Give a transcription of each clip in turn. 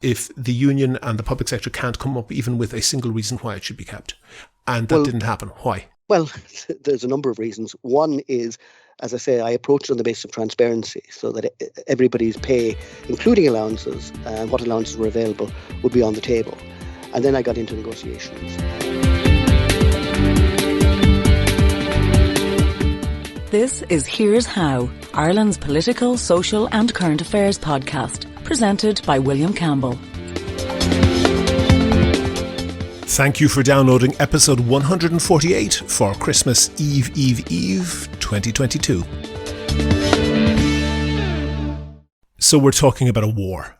if the union and the public sector can't come up even with a single reason why it should be kept. And that didn't happen. Why? Well, there's a number of reasons. One is, as I say, I approached it on the basis of transparency, so that everybody's pay, including allowances and what allowances were available, would be on the table. And then I got into negotiations. This is Here's How, Ireland's political, social and current affairs podcast, presented by William Campbell. Thank you for downloading episode 148 for Christmas Eve 2022. So we're talking about a war.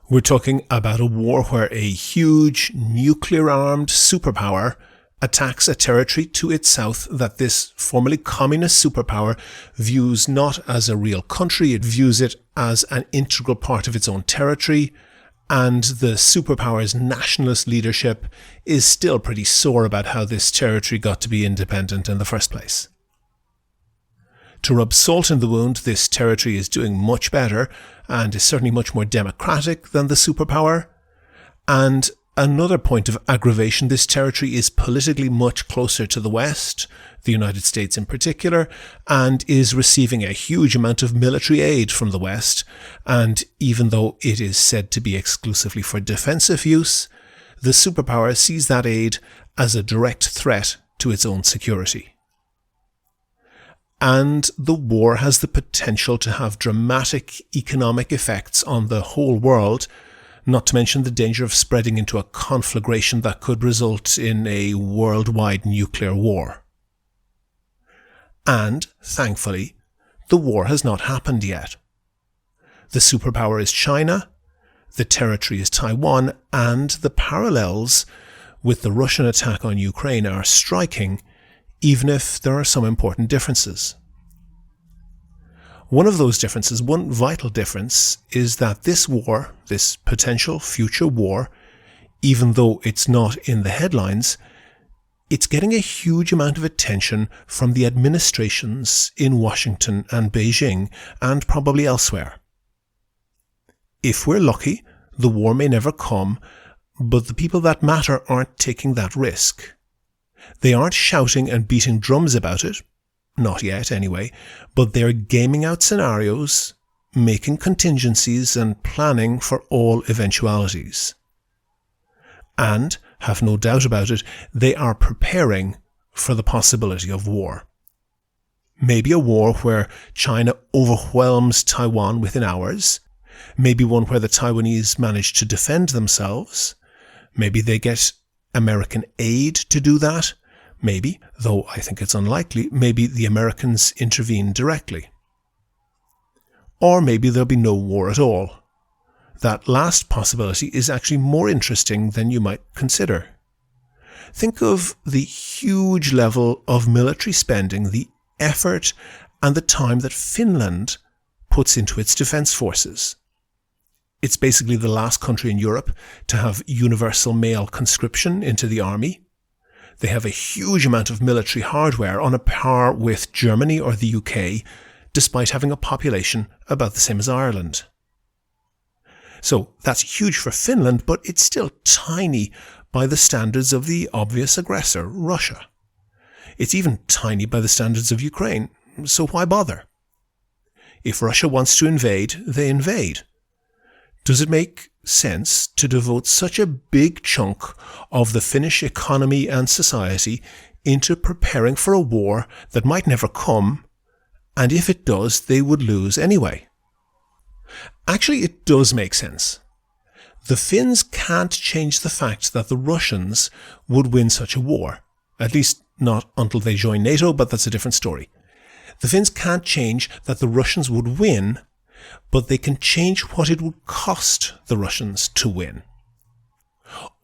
We're talking about a war where a huge nuclear-armed superpower attacks a territory to its south that this formerly communist superpower views not as a real country, it views it as an integral part of its own territory, and the superpower's nationalist leadership is still pretty sore about how this territory got to be independent in the first place. To rub salt in the wound, this territory is doing much better and is certainly much more democratic than the superpower. And another point of aggravation, this territory is politically much closer to the West, the United States in particular, and is receiving a huge amount of military aid from the West. And even though it is said to be exclusively for defensive use, the superpower sees that aid as a direct threat to its own security. And the war has the potential to have dramatic economic effects on the whole world, not to mention the danger of spreading into a conflagration that could result in a worldwide nuclear war. And, thankfully, the war has not happened yet. The superpower is China, the territory is Taiwan, and the parallels with the Russian attack on Ukraine are striking, even if there are some important differences. One of those differences, one vital difference, is that this war, this potential future war, even though it's not in the headlines, it's getting a huge amount of attention from the administrations in Washington and Beijing, and probably elsewhere. If we're lucky, the war may never come, but the people that matter aren't taking that risk. They aren't shouting and beating drums about it, not yet anyway, but they're gaming out scenarios, making contingencies and planning for all eventualities. And, have no doubt about it, they are preparing for the possibility of war. Maybe a war where China overwhelms Taiwan within hours, maybe one where the Taiwanese manage to defend themselves, maybe they get American aid to do that, maybe, though I think it's unlikely, maybe the Americans intervene directly. Or maybe there'll be no war at all. That last possibility is actually more interesting than you might consider. Think of the huge level of military spending, the effort and the time that Finland puts into its defence forces. It's basically the last country in Europe to have universal male conscription into the army. They have a huge amount of military hardware on a par with Germany or the UK, despite having a population about the same as Ireland. So that's huge for Finland, but it's still tiny by the standards of the obvious aggressor, Russia. It's even tiny by the standards of Ukraine, so why bother? If Russia wants to invade, they invade. Does it make sense to devote such a big chunk of the Finnish economy and society into preparing for a war that might never come, and if it does, they would lose anyway? Actually, it does make sense. The Finns can't change the fact that the Russians would win such a war. At least not until they join NATO, but that's a different story. The Finns can't change that the Russians would win, but they can change what it would cost the Russians to win.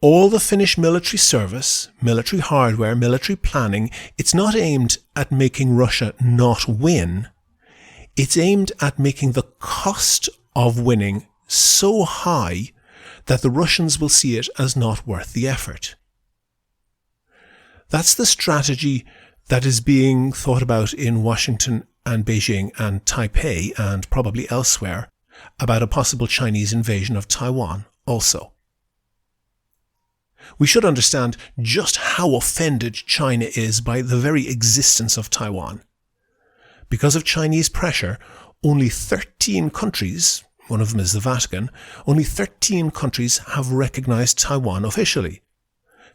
All the Finnish military service, military hardware, military planning, it's not aimed at making Russia not win. It's aimed at making the cost of winning so high that the Russians will see it as not worth the effort. That's the strategy that is being thought about in Washington and Beijing and Taipei and probably elsewhere. about a possible Chinese invasion of Taiwan also. We should understand just how offended China is by the very existence of Taiwan. Because of Chinese pressure, only 13 countries, one of them is the Vatican, only 13 countries have recognized Taiwan officially.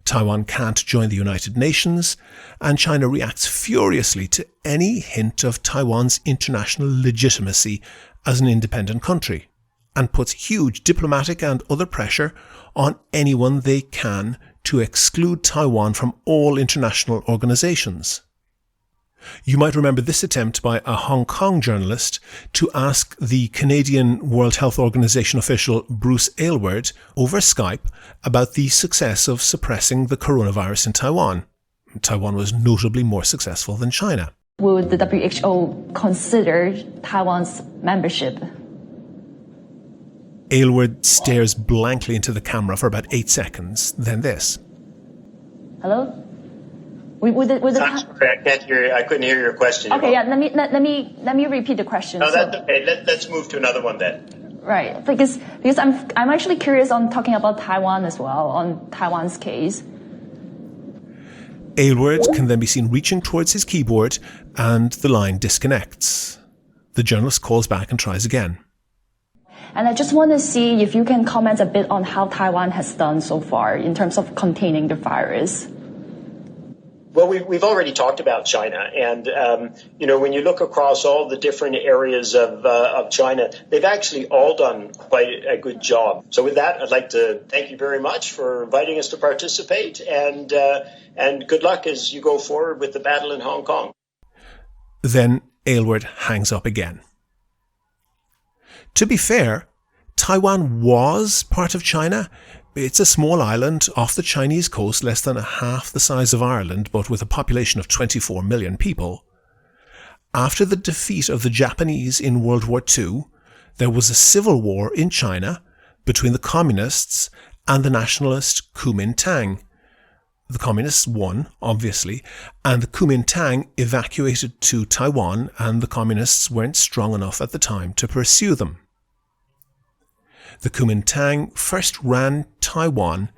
Taiwan can't join the United Nations, and China reacts furiously to any hint of Taiwan's international legitimacy as an independent country, and puts huge diplomatic and other pressure on anyone they can to exclude Taiwan from all international organizations. You might remember this attempt by a Hong Kong journalist to ask the Canadian World Health Organization official Bruce Aylward over Skype about the success of suppressing the coronavirus in Taiwan. Taiwan was notably more successful than China. Would the WHO consider Taiwan's membership? Aylward stares blankly into the camera for about 8 seconds, then this. Hello? Sorry, I can't hear you. I couldn't hear your question. Okay, yeah. Let me repeat the question. No, that's okay. Let's move to another one then. Right, because I'm actually curious on talking about Taiwan as well, on Taiwan's case. Aylward can then be seen reaching towards his keyboard, and the line disconnects. The journalist calls back and tries again. And I just want to see if you can comment a bit on how Taiwan has done so far in terms of containing the virus. Well, we've already talked about China, and when you look across all the different areas of China, they've actually all done quite a good job. So with that, I'd like to thank you very much for inviting us to participate, and good luck as you go forward with the battle in Hong Kong. Then Aylward hangs up again. To be fair, Taiwan was part of China. It's a small island off the Chinese coast, less than half the size of Ireland, but with a population of 24 million people. After the defeat of the Japanese in World War II, there was a civil war in China between the communists and the nationalist Kuomintang. The communists won, obviously, and the Kuomintang evacuated to Taiwan, and the communists weren't strong enough at the time to pursue them. The Kuomintang first ran Taiwan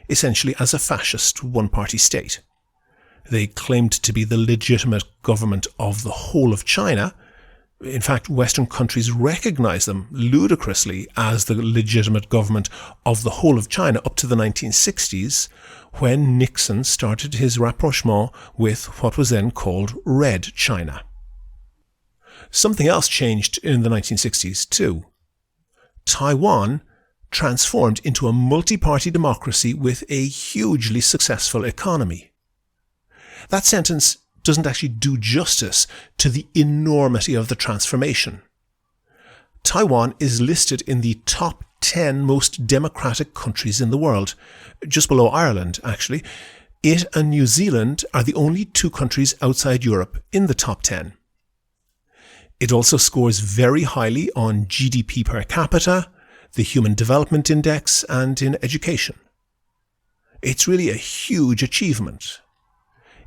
essentially as a fascist one-party state. They claimed to be the legitimate government of the whole of China. In fact, Western countries recognized them ludicrously as the legitimate government of the whole of China up to the 1960s, when Nixon started his rapprochement with what was then called Red China. Something else changed in the 1960s too. Taiwan transformed into a multi-party democracy with a hugely successful economy. That sentence doesn't actually do justice to the enormity of the transformation. Taiwan is listed in the top 10 most democratic countries in the world, just below Ireland, actually. It and New Zealand are the only two countries outside Europe in the top 10. It also scores very highly on GDP per capita, the Human Development Index, and in education. It's really a huge achievement.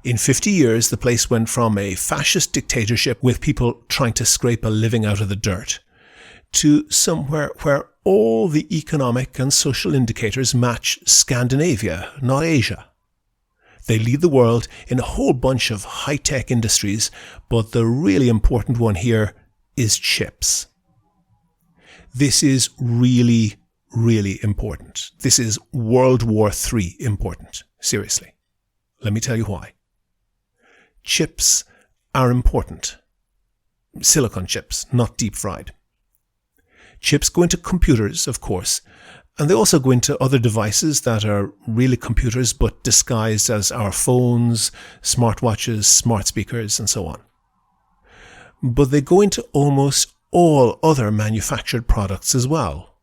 In 50 years, the place went from a fascist dictatorship with people trying to scrape a living out of the dirt to somewhere where all the economic and social indicators match Scandinavia, not Asia. They lead the world in a whole bunch of high-tech industries, but the really important one here is chips. This is really, really important. This is World War III important. Seriously. Let me tell you why. Chips are important. Silicon chips, not deep fried. Chips go into computers, of course, and they also go into other devices that are really computers but disguised as our phones, smartwatches, smart speakers, and so on. But they go into almost all other manufactured products as well.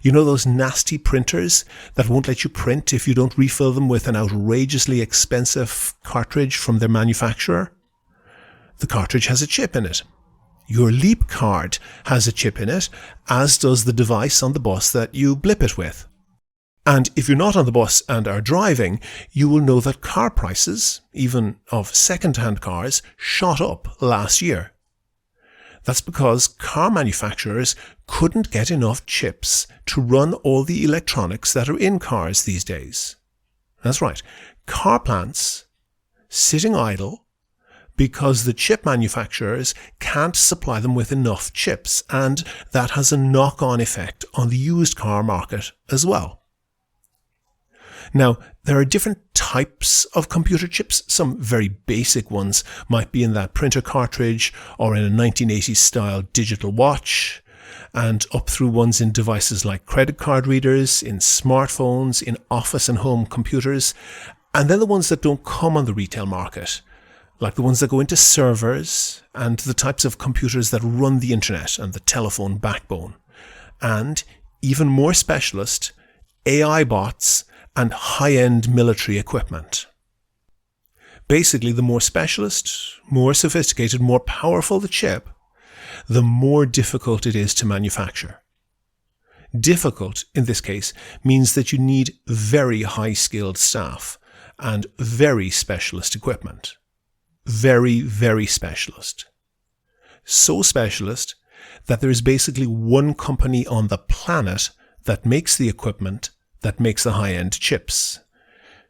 You know those nasty printers that won't let you print if you don't refill them with an outrageously expensive cartridge from their manufacturer? The cartridge has a chip in it. Your Leap card has a chip in it, as does the device on the bus that you blip it with. And if you're not on the bus and are driving, you will know that car prices, even of second-hand cars, shot up last year. That's because car manufacturers couldn't get enough chips to run all the electronics that are in cars these days. That's right, car plants sitting idle because the chip manufacturers can't supply them with enough chips, and that has a knock-on effect on the used car market as well. Now, there are different types of computer chips. Some very basic ones might be in that printer cartridge or in a 1980s style digital watch, and up through ones in devices like credit card readers, in smartphones, in office and home computers, and then the ones that don't come on the retail market, like the ones that go into servers and the types of computers that run the internet and the telephone backbone, and even more specialist, AI bots and high-end military equipment. Basically, the more specialist, more sophisticated, more powerful the chip, the more difficult it is to manufacture. Difficult, in this case, means that you need very high-skilled staff and very specialist equipment. Very, very specialist. So specialist that there is basically one company on the planet that makes the equipment that makes the high-end chips.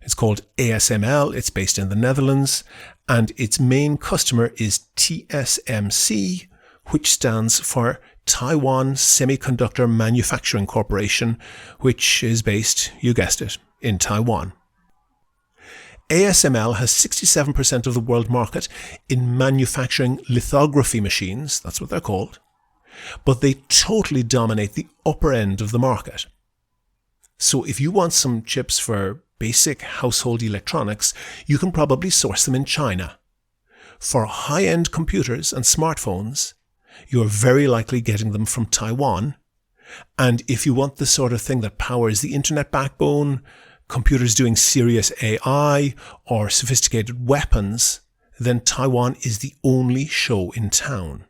It's called ASML, it's based in the Netherlands, and its main customer is TSMC, which stands for Taiwan Semiconductor Manufacturing Corporation, which is based, you guessed it, in Taiwan. ASML has 67% of the world market in manufacturing lithography machines, that's what they're called, but they totally dominate the upper end of the market. So if you want some chips for basic household electronics, you can probably source them in China. For high-end computers and smartphones, you're very likely getting them from Taiwan. And if you want the sort of thing that powers the internet backbone, computers doing serious AI, or sophisticated weapons, then Taiwan is the only show in town.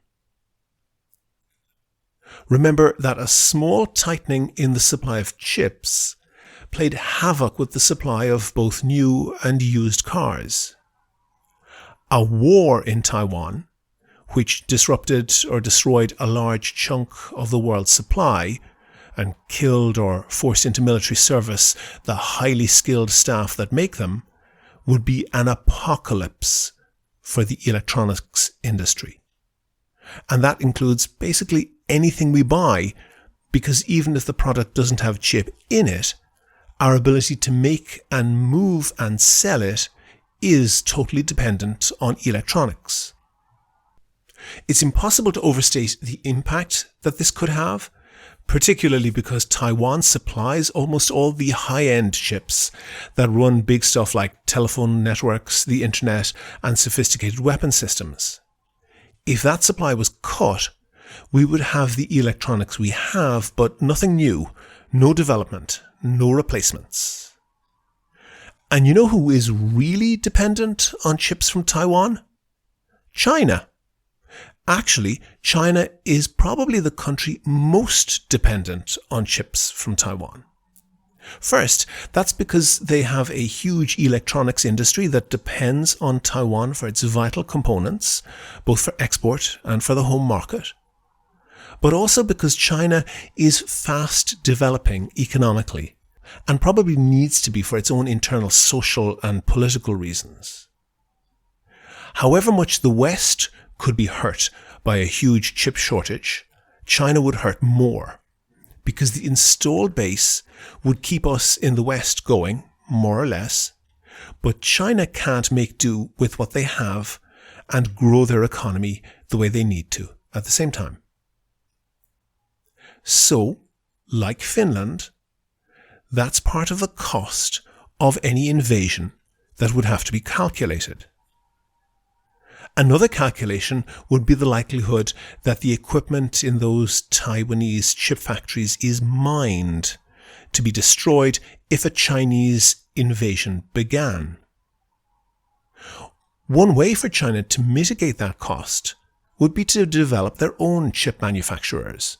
Remember that a small tightening in the supply of chips played havoc with the supply of both new and used cars. A war in Taiwan, which disrupted or destroyed a large chunk of the world's supply and killed or forced into military service the highly skilled staff that make them, would be an apocalypse for the electronics industry. And that includes basically anything we buy, because even if the product doesn't have a chip in it, our ability to make and move and sell it is totally dependent on electronics. It's impossible to overstate the impact that this could have, particularly because Taiwan supplies almost all the high-end chips that run big stuff like telephone networks, the internet, and sophisticated weapon systems. If that supply was cut, we would have the electronics we have, but nothing new, no development, no replacements. And you know who is really dependent on chips from Taiwan? China. Actually, China is probably the country most dependent on chips from Taiwan. First, that's because they have a huge electronics industry that depends on Taiwan for its vital components, both for export and for the home market. But also because China is fast developing economically and probably needs to be for its own internal social and political reasons. However much the West could be hurt by a huge chip shortage, China would hurt more, because the installed base would keep us in the West going, more or less, but China can't make do with what they have and grow their economy the way they need to at the same time. So, like Finland, that's part of the cost of any invasion that would have to be calculated. Another calculation would be the likelihood that the equipment in those Taiwanese chip factories is mined to be destroyed if a Chinese invasion began. One way for China to mitigate that cost would be to develop their own chip manufacturers.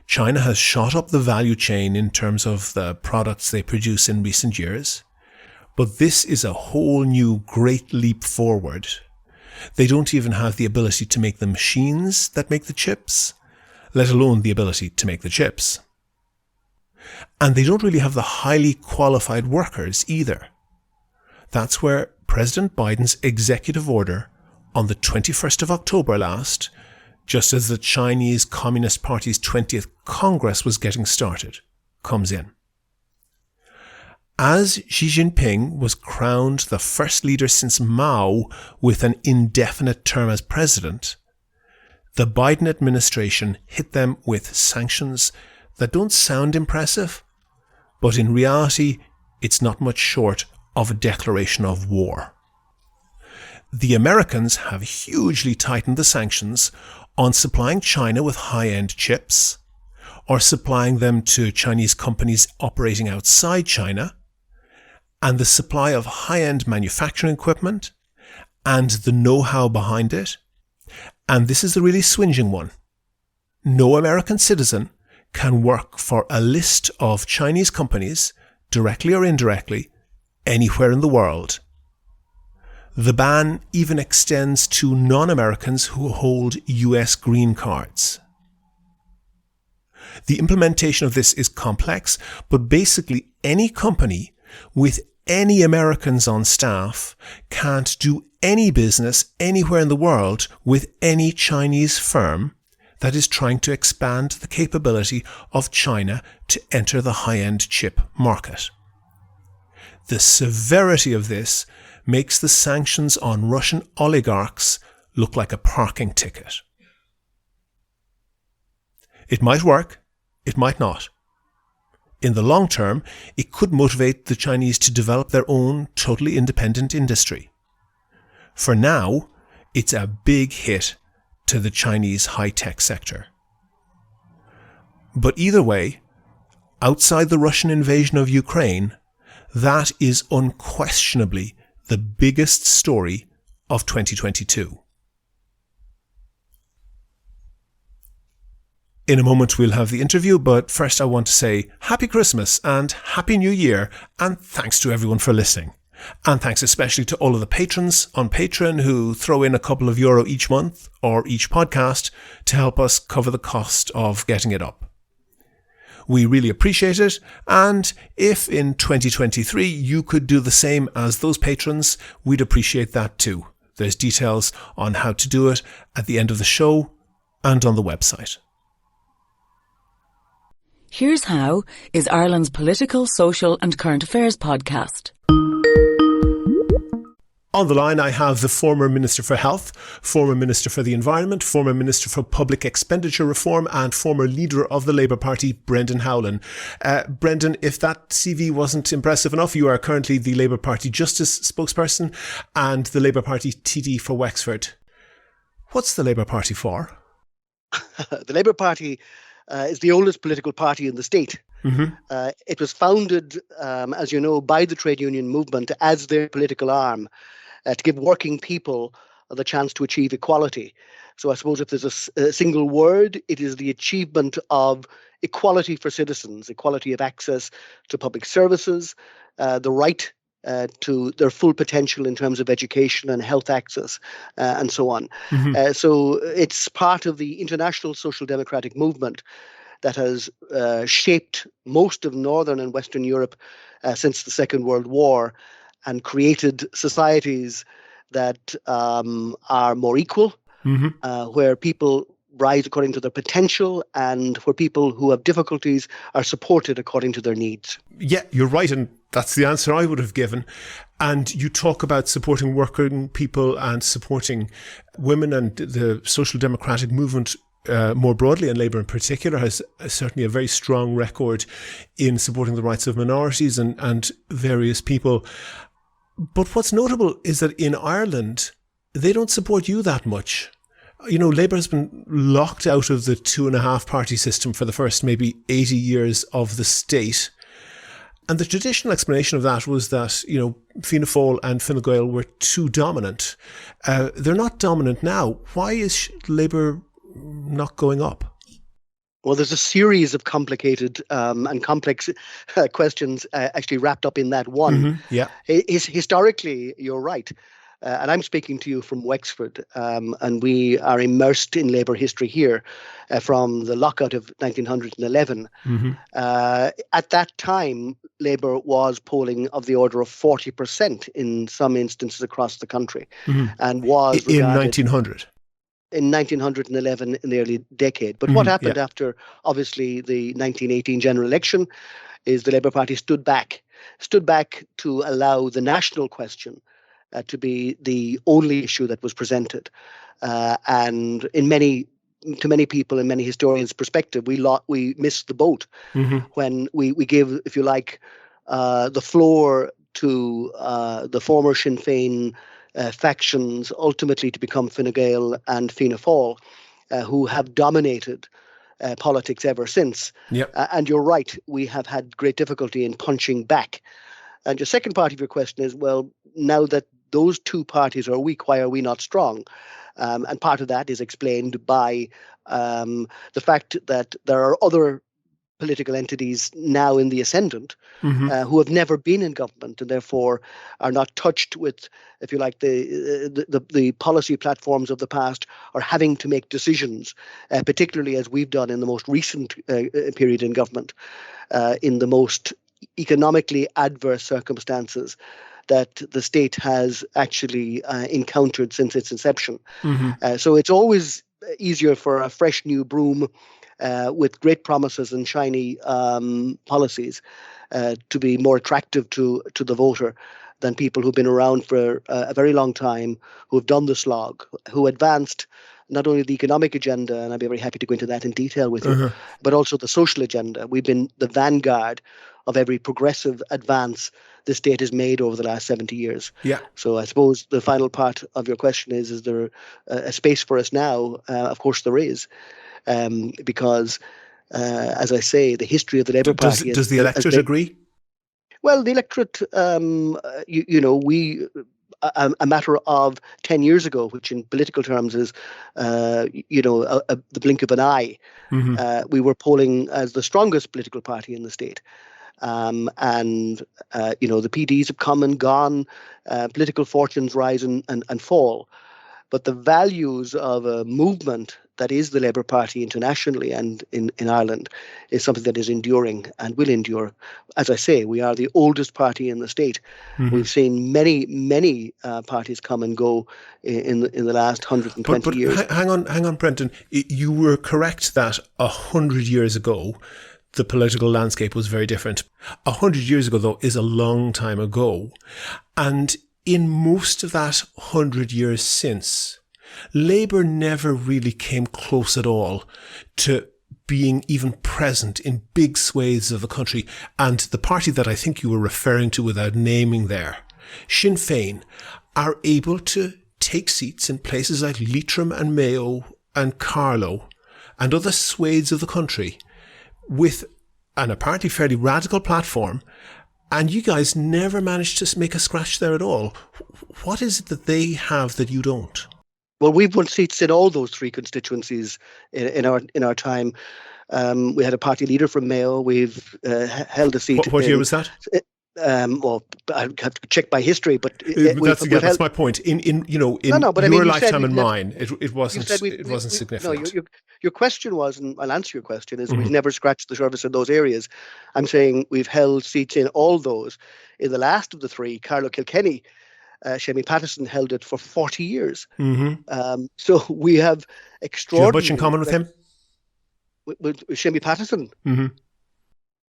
China has shot up the value chain in terms of the products they produce in recent years, but this is a whole new great leap forward. They don't even have the ability to make the machines that make the chips, let alone the ability to make the chips. And they don't really have the highly qualified workers either. That's where President Biden's executive order on the 21st of October last, just as the Chinese Communist Party's 20th Congress was getting started, comes in. As Xi Jinping was crowned the first leader since Mao with an indefinite term as president, the Biden administration hit them with sanctions that don't sound impressive, but in reality, it's not much short of a declaration of war. The Americans have hugely tightened the sanctions on supplying China with high-end chips, or supplying them to Chinese companies operating outside China, and the supply of high-end manufacturing equipment, and the know-how behind it. And this is the really swinging one. No American citizen can work for a list of Chinese companies, directly or indirectly, anywhere in the world. The ban even extends to non-Americans who hold US green cards. The implementation of this is complex, but basically any company with any Americans on staff can't do any business anywhere in the world with any Chinese firm that is trying to expand the capability of China to enter the high-end chip market. The severity of this makes the sanctions on Russian oligarchs look like a parking ticket. It might work, it might not. In the long term, it could motivate the Chinese to develop their own totally independent industry. For now, it's a big hit to the Chinese high-tech sector. But either way, outside the Russian invasion of Ukraine, that is unquestionably the biggest story of 2022. In a moment we'll have the interview, but first I want to say Happy Christmas and Happy New Year, and thanks to everyone for listening. And thanks especially to all of the patrons on Patreon who throw in a couple of euro each month or each podcast to help us cover the cost of getting it up. We really appreciate it, and if in 2023 you could do the same as those patrons, we'd appreciate that too. There's details on how to do it at the end of the show and on the website. Here's How is Ireland's political, social and current affairs podcast. On the line, I have the former Minister for Health, former Minister for the Environment, former Minister for Public Expenditure Reform and former leader of the Labour Party, Brendan Howlin. Brendan, if that CV wasn't impressive enough, you are currently the Labour Party Justice spokesperson and the Labour Party TD for Wexford. What's the Labour Party for? The Labour Party is the oldest political party in the state. Mm-hmm. It was founded, as you know, by the trade union movement as their political arm to give working people the chance to achieve equality. So I suppose if there's a single word, it is the achievement of equality for citizens, equality of access to public services, the right to their full potential in terms of education and health access, and so on. Mm-hmm. So it's part of the international social democratic movement that has shaped most of Northern and Western Europe since the Second World War and created societies that are more equal, Mm-hmm. where people rise according to their potential and where people who have difficulties are supported according to their needs. Yeah, you're right, and that's the answer I would have given. And you talk about supporting working people and supporting women, and the social democratic movement more broadly, and Labour in particular, has certainly a very strong record in supporting the rights of minorities and various people. But what's notable is that in Ireland, they don't support you that much. You know, Labour has been locked out of the 2.5 party system for the first maybe 80 years of the state. And the traditional explanation of that was that, you know, Fianna Fáil and Fine Gael were too dominant. They're not dominant now. Why is Labour not going up? Well, there's a series of complicated and complex questions actually wrapped up in that one. Mm-hmm. Yeah. Historically, you're right. and I'm speaking to you from Wexford, and we are immersed in labour history here from the lockout of 1911. At that time, Labour was polling of the order of 40% in some instances across the country, and was in regarded 1900. in 1911 in the early decade. But what happened after, obviously, the 1918 general election is the Labour Party stood back to allow the national question to be the only issue that was presented. And to many people and many historians' perspective, we missed the boat when we gave, if you like, the floor to the former Sinn Féin factions, ultimately to become Fine Gael and Fianna Fáil, who have dominated politics ever since. And you're right, we have had great difficulty in punching back. And your second part of your question is, well, now that those two parties are weak, why are we not strong? And part of that is explained by the fact that there are other political entities now in the ascendant who have never been in government and therefore are not touched with, if you like, the policy platforms of the past, or having to make decisions, particularly as we've done in the most recent period in government, in the most economically adverse circumstances that the state has actually encountered since its inception. So it's always easier for a fresh new broom with great promises and shiny policies to be more attractive to the voter than people who've been around for a very long time, who have done the slog, who advanced not only the economic agenda, and I'd be very happy to go into that in detail with you, but also the social agenda. We've been the vanguard of every progressive advance the state has made over the last 70 years. So I suppose the final part of your question is there a space for us now? Of course there is, because, as I say, the history of the Labour Party... Does the electorate agree? Well, the electorate, a matter of 10 years ago, which in political terms is, the blink of an eye, we were polling as the strongest political party in the state. The PDs have come and gone, political fortunes rise and fall. But the values of a movement that is the Labour Party internationally and in Ireland is something that is enduring and will endure. As I say, we are the oldest party in the state. We've seen many parties come and go in the last 120 years. Hang on, Brendan. You were correct that 100 years ago, the political landscape was very different. 100 years ago, though, is a long time ago. And in most of that 100 years since, Labour never really came close at all to being even present in big swathes of the country. And the party that I think you were referring to without naming there, Sinn Féin, are able to take seats in places like Leitrim and Mayo and Carlow and other swathes of the country with an apparently fairly radical platform. And you guys never managed to make a scratch there at all. What is it that they have that you don't? Well, we've won seats in all those three constituencies in our time. We had a party leader from Mayo. We've held a seat. What year was that? Well, I have to check my history, but that's my point. In your lifetime and mine, it wasn't significant. No, your question was, and I'll answer your question, is we've never scratched the surface in those areas. I'm saying we've held seats in all those. In the last of the three, Carlow Kilkenny, Shemi Patterson held it for 40 years. So we have extraordinary... Do you have much in common with him? With Shemi Patterson?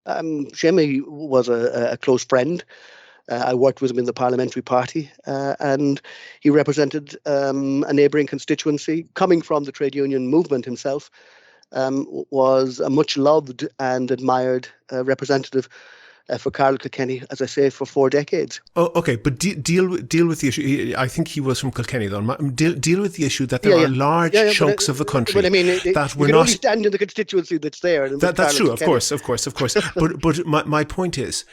Shemi was a close friend. I worked with him in the parliamentary party, and he represented a neighbouring constituency. Coming from the trade union movement himself, was a much loved and admired representative for Carlow Kilkenny, as I say, for 4 decades. Oh, okay, but deal with the issue. I think he was from Kilkenny, though. Deal with the issue that there are large chunks of the country that we're not. Only stand in the constituency that's there. That's true, of course. But my point is,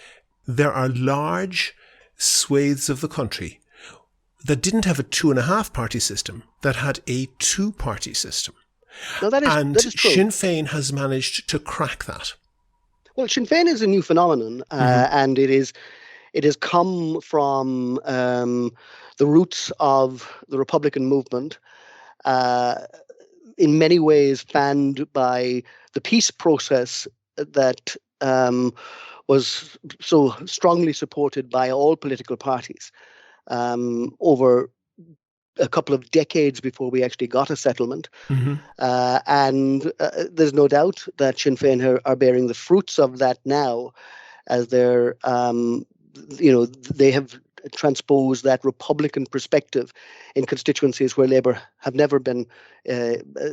there are large swathes of the country that didn't have a 2.5 party system, that had a 2-party system. No, that is true. Sinn Féin has managed to crack that. Well, Sinn Féin is a new phenomenon, and it has come from the roots of the Republican movement, in many ways fanned by the peace process that was so strongly supported by all political parties over a couple of decades before we actually got a settlement. And there's no doubt that Sinn Féin are bearing the fruits of that now, as they're, they have transposed that Republican perspective in constituencies where Labour have never been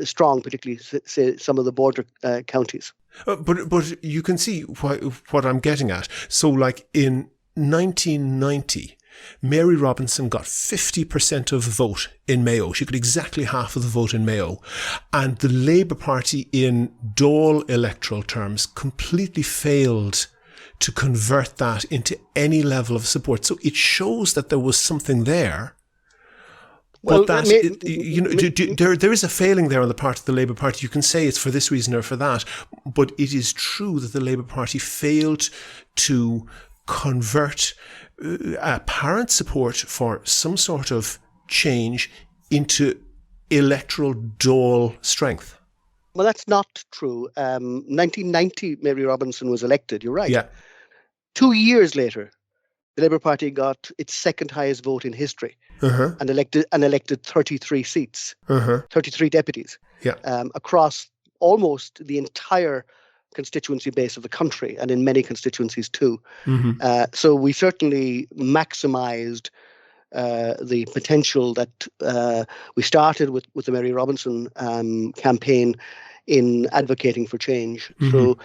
strong, particularly say some of the border counties. But you can see what I'm getting at. So, like in 1990, Mary Robinson got 50% of the vote in Mayo. She got exactly half of the vote in Mayo. And the Labour Party in Dáil electoral terms completely failed to convert that into any level of support. So it shows that there was something there. But there is a failing there on the part of the Labour Party. You can say it's for this reason or for that, but it is true that the Labour Party failed to convert apparent support for some sort of change into electoral Dáil strength. Well, that's not true. 1990, Mary Robinson was elected. You're right. Yeah. 2 years later, the Labour Party got its second highest vote in history and elected 33 seats, 33 deputies across almost the entire constituency base of the country, and in many constituencies too. So we certainly maximised the potential that we started with the Mary Robinson campaign in advocating for change. So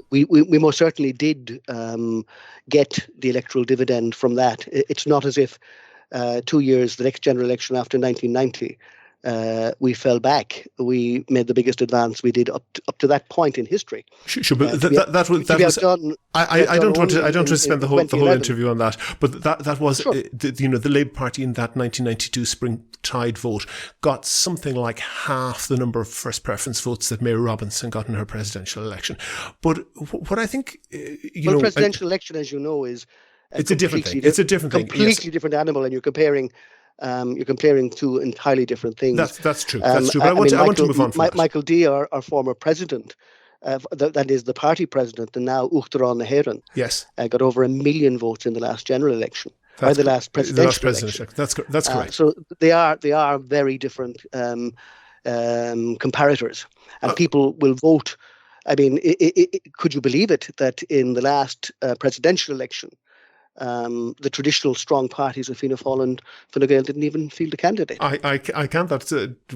we most certainly did get the electoral dividend from that. It's not as if 2 years, the next general election after 1990, we fell back. We made the biggest advance we did up to that point in history. Sure, but I don't want to spend the whole interview on that. But that was the Labour Party in that 1992 Springtide vote got something like half the number of first preference votes that Mary Robinson got in her presidential election. But what I think presidential election, as you know, is it's a different thing. It's a different thing. Completely different animal, and you're comparing two entirely different things. That's true. That's true. But I want to move on from that. Michael D, our former president, that is the party president, and now Uachtaráin na hÉireann, yes, got over 1 million votes in the last general election, or the last presidential election. That's correct. So they are very different comparators, and people will vote. I mean, could you believe it that in the last presidential election, the traditional strong parties of Fianna Fáil and Fine Gael didn't even field a candidate? I can't.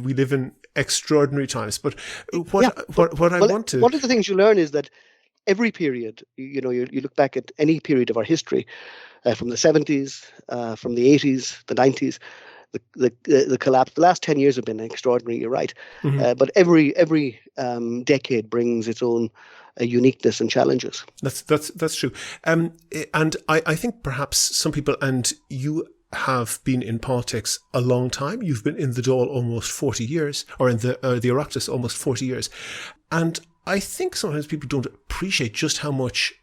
We live in extraordinary times. But one of the things you learn is that every period, you look back at any period of our history, from the 70s, from the 80s, the 90s, the collapse. The last 10 years have been extraordinary. You're right, but every decade brings its own uniqueness and challenges. That's true. And I think perhaps some people, and you have been in politics a long time. You've been in the Dáil almost 40 years, or in the Oireachtas almost 40 years. And I think sometimes people don't appreciate just how much,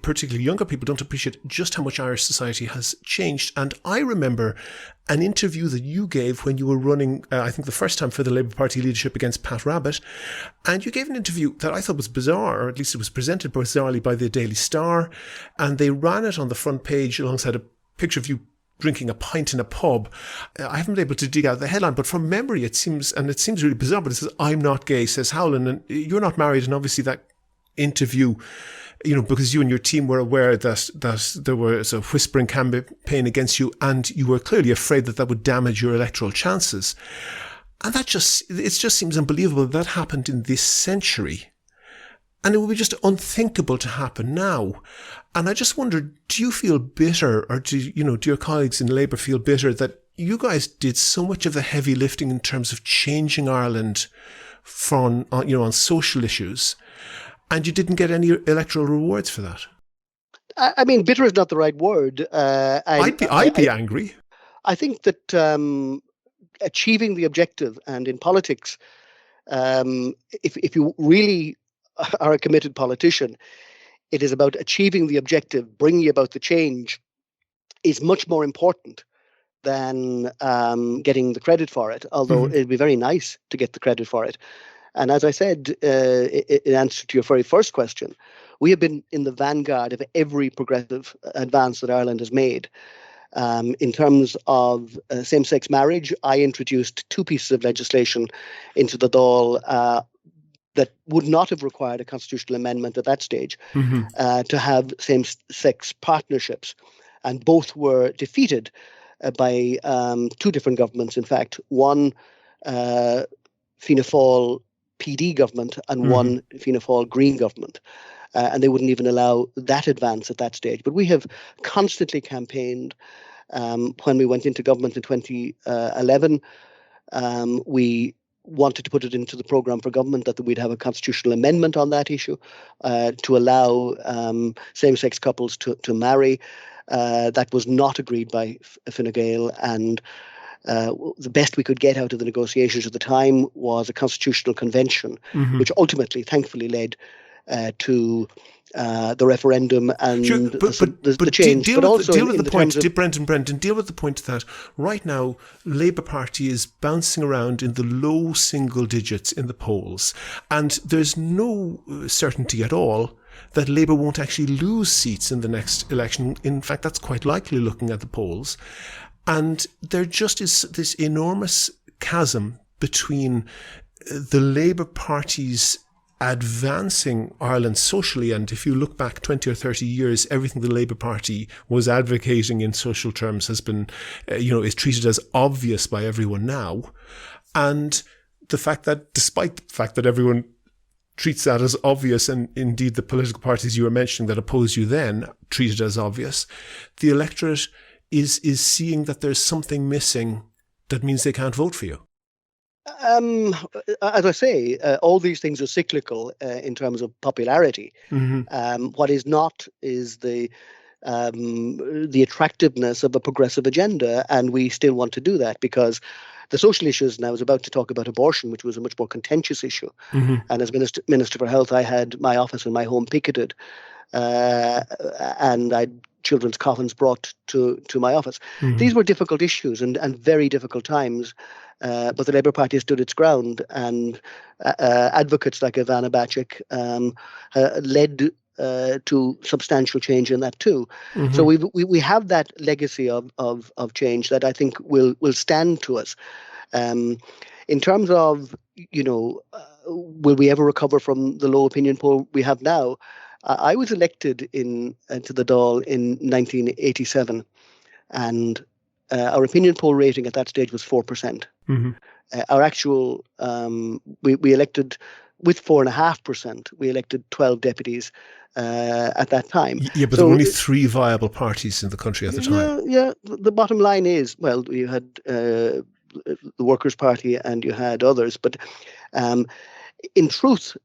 particularly younger people, don't appreciate just how much Irish society has changed. And I remember an interview that you gave when you were running, I think the first time for the Labour Party leadership against Pat Rabbitte. And you gave an interview that I thought was bizarre, or at least it was presented bizarrely by the Daily Star. And they ran it on the front page alongside a picture of you drinking a pint in a pub. I haven't been able to dig out the headline, but from memory it seems really bizarre, but it says, "I'm not gay," says Howlin, and you're not married. And obviously that interview, because you and your team were aware that there was a whispering campaign against you, and you were clearly afraid that would damage your electoral chances. And it just seems unbelievable that happened in this century. And it would be just unthinkable to happen now. And I just wonder, do you feel bitter, or do your colleagues in Labour feel bitter that you guys did so much of the heavy lifting in terms of changing Ireland on social issues, and you didn't get any electoral rewards for that? I mean, bitter is not the right word. I'd be angry. I think that achieving the objective, and in politics, if you really are a committed politician, it is about achieving the objective, bringing about the change, is much more important than getting the credit for it, although it'd be very nice to get the credit for it. And as I said, in answer to your very first question, we have been in the vanguard of every progressive advance that Ireland has made. In terms of same-sex marriage, I introduced 2 pieces of legislation into the Dáil that would not have required a constitutional amendment at that stage to have same-sex partnerships. And both were defeated by 2 different governments, in fact. One Fianna Fáil PD government and one Fianna Fáil Green government. And they wouldn't even allow that advance at that stage. But we have constantly campaigned. When we went into government in 2011, we wanted to put it into the programme for government that we'd have a constitutional amendment on that issue to allow same-sex couples to marry. That was not agreed by Fine Gael, and the best we could get out of the negotiations at the time was a constitutional convention, which ultimately, thankfully, led to the referendum and the change. Deal with the point, Brendan, deal with the point that right now Labour Party is bouncing around in the low single digits in the polls, and there's no certainty at all that Labour won't actually lose seats in the next election. In fact, that's quite likely looking at the polls. And there just is this enormous chasm between the Labour Party's advancing Ireland socially, and if you look back 20 or 30 years, everything the Labour Party was advocating in social terms has been, is treated as obvious by everyone now. And the fact that, despite the fact that everyone treats that as obvious, and indeed the political parties you were mentioning that opposed you then treat it as obvious, the electorate is seeing that there's something missing that means they can't vote for you. As I say, all these things are cyclical in terms of popularity. What is not is the attractiveness of a progressive agenda, and we still want to do that because the social issues, and I was about to talk about abortion, which was a much more contentious issue. And as Minister for Health, I had my office and my home picketed, and I had children's coffins brought to my office. These were difficult issues and very difficult times. But the Labour Party stood its ground, and advocates like Ivana Bacik led to substantial change in that too. So we have that legacy of change that I think will stand to us. In terms of, will we ever recover from the low opinion poll we have now? I was elected to the Dáil in 1987, and our opinion poll rating at that stage was 4%. Our actual, we elected with 4.5%. We elected 12 deputies at that time. Yeah, but there were only 3 viable parties in the country at the time. Yeah. The bottom line is, well, you had the Workers' Party and you had others, but in truth,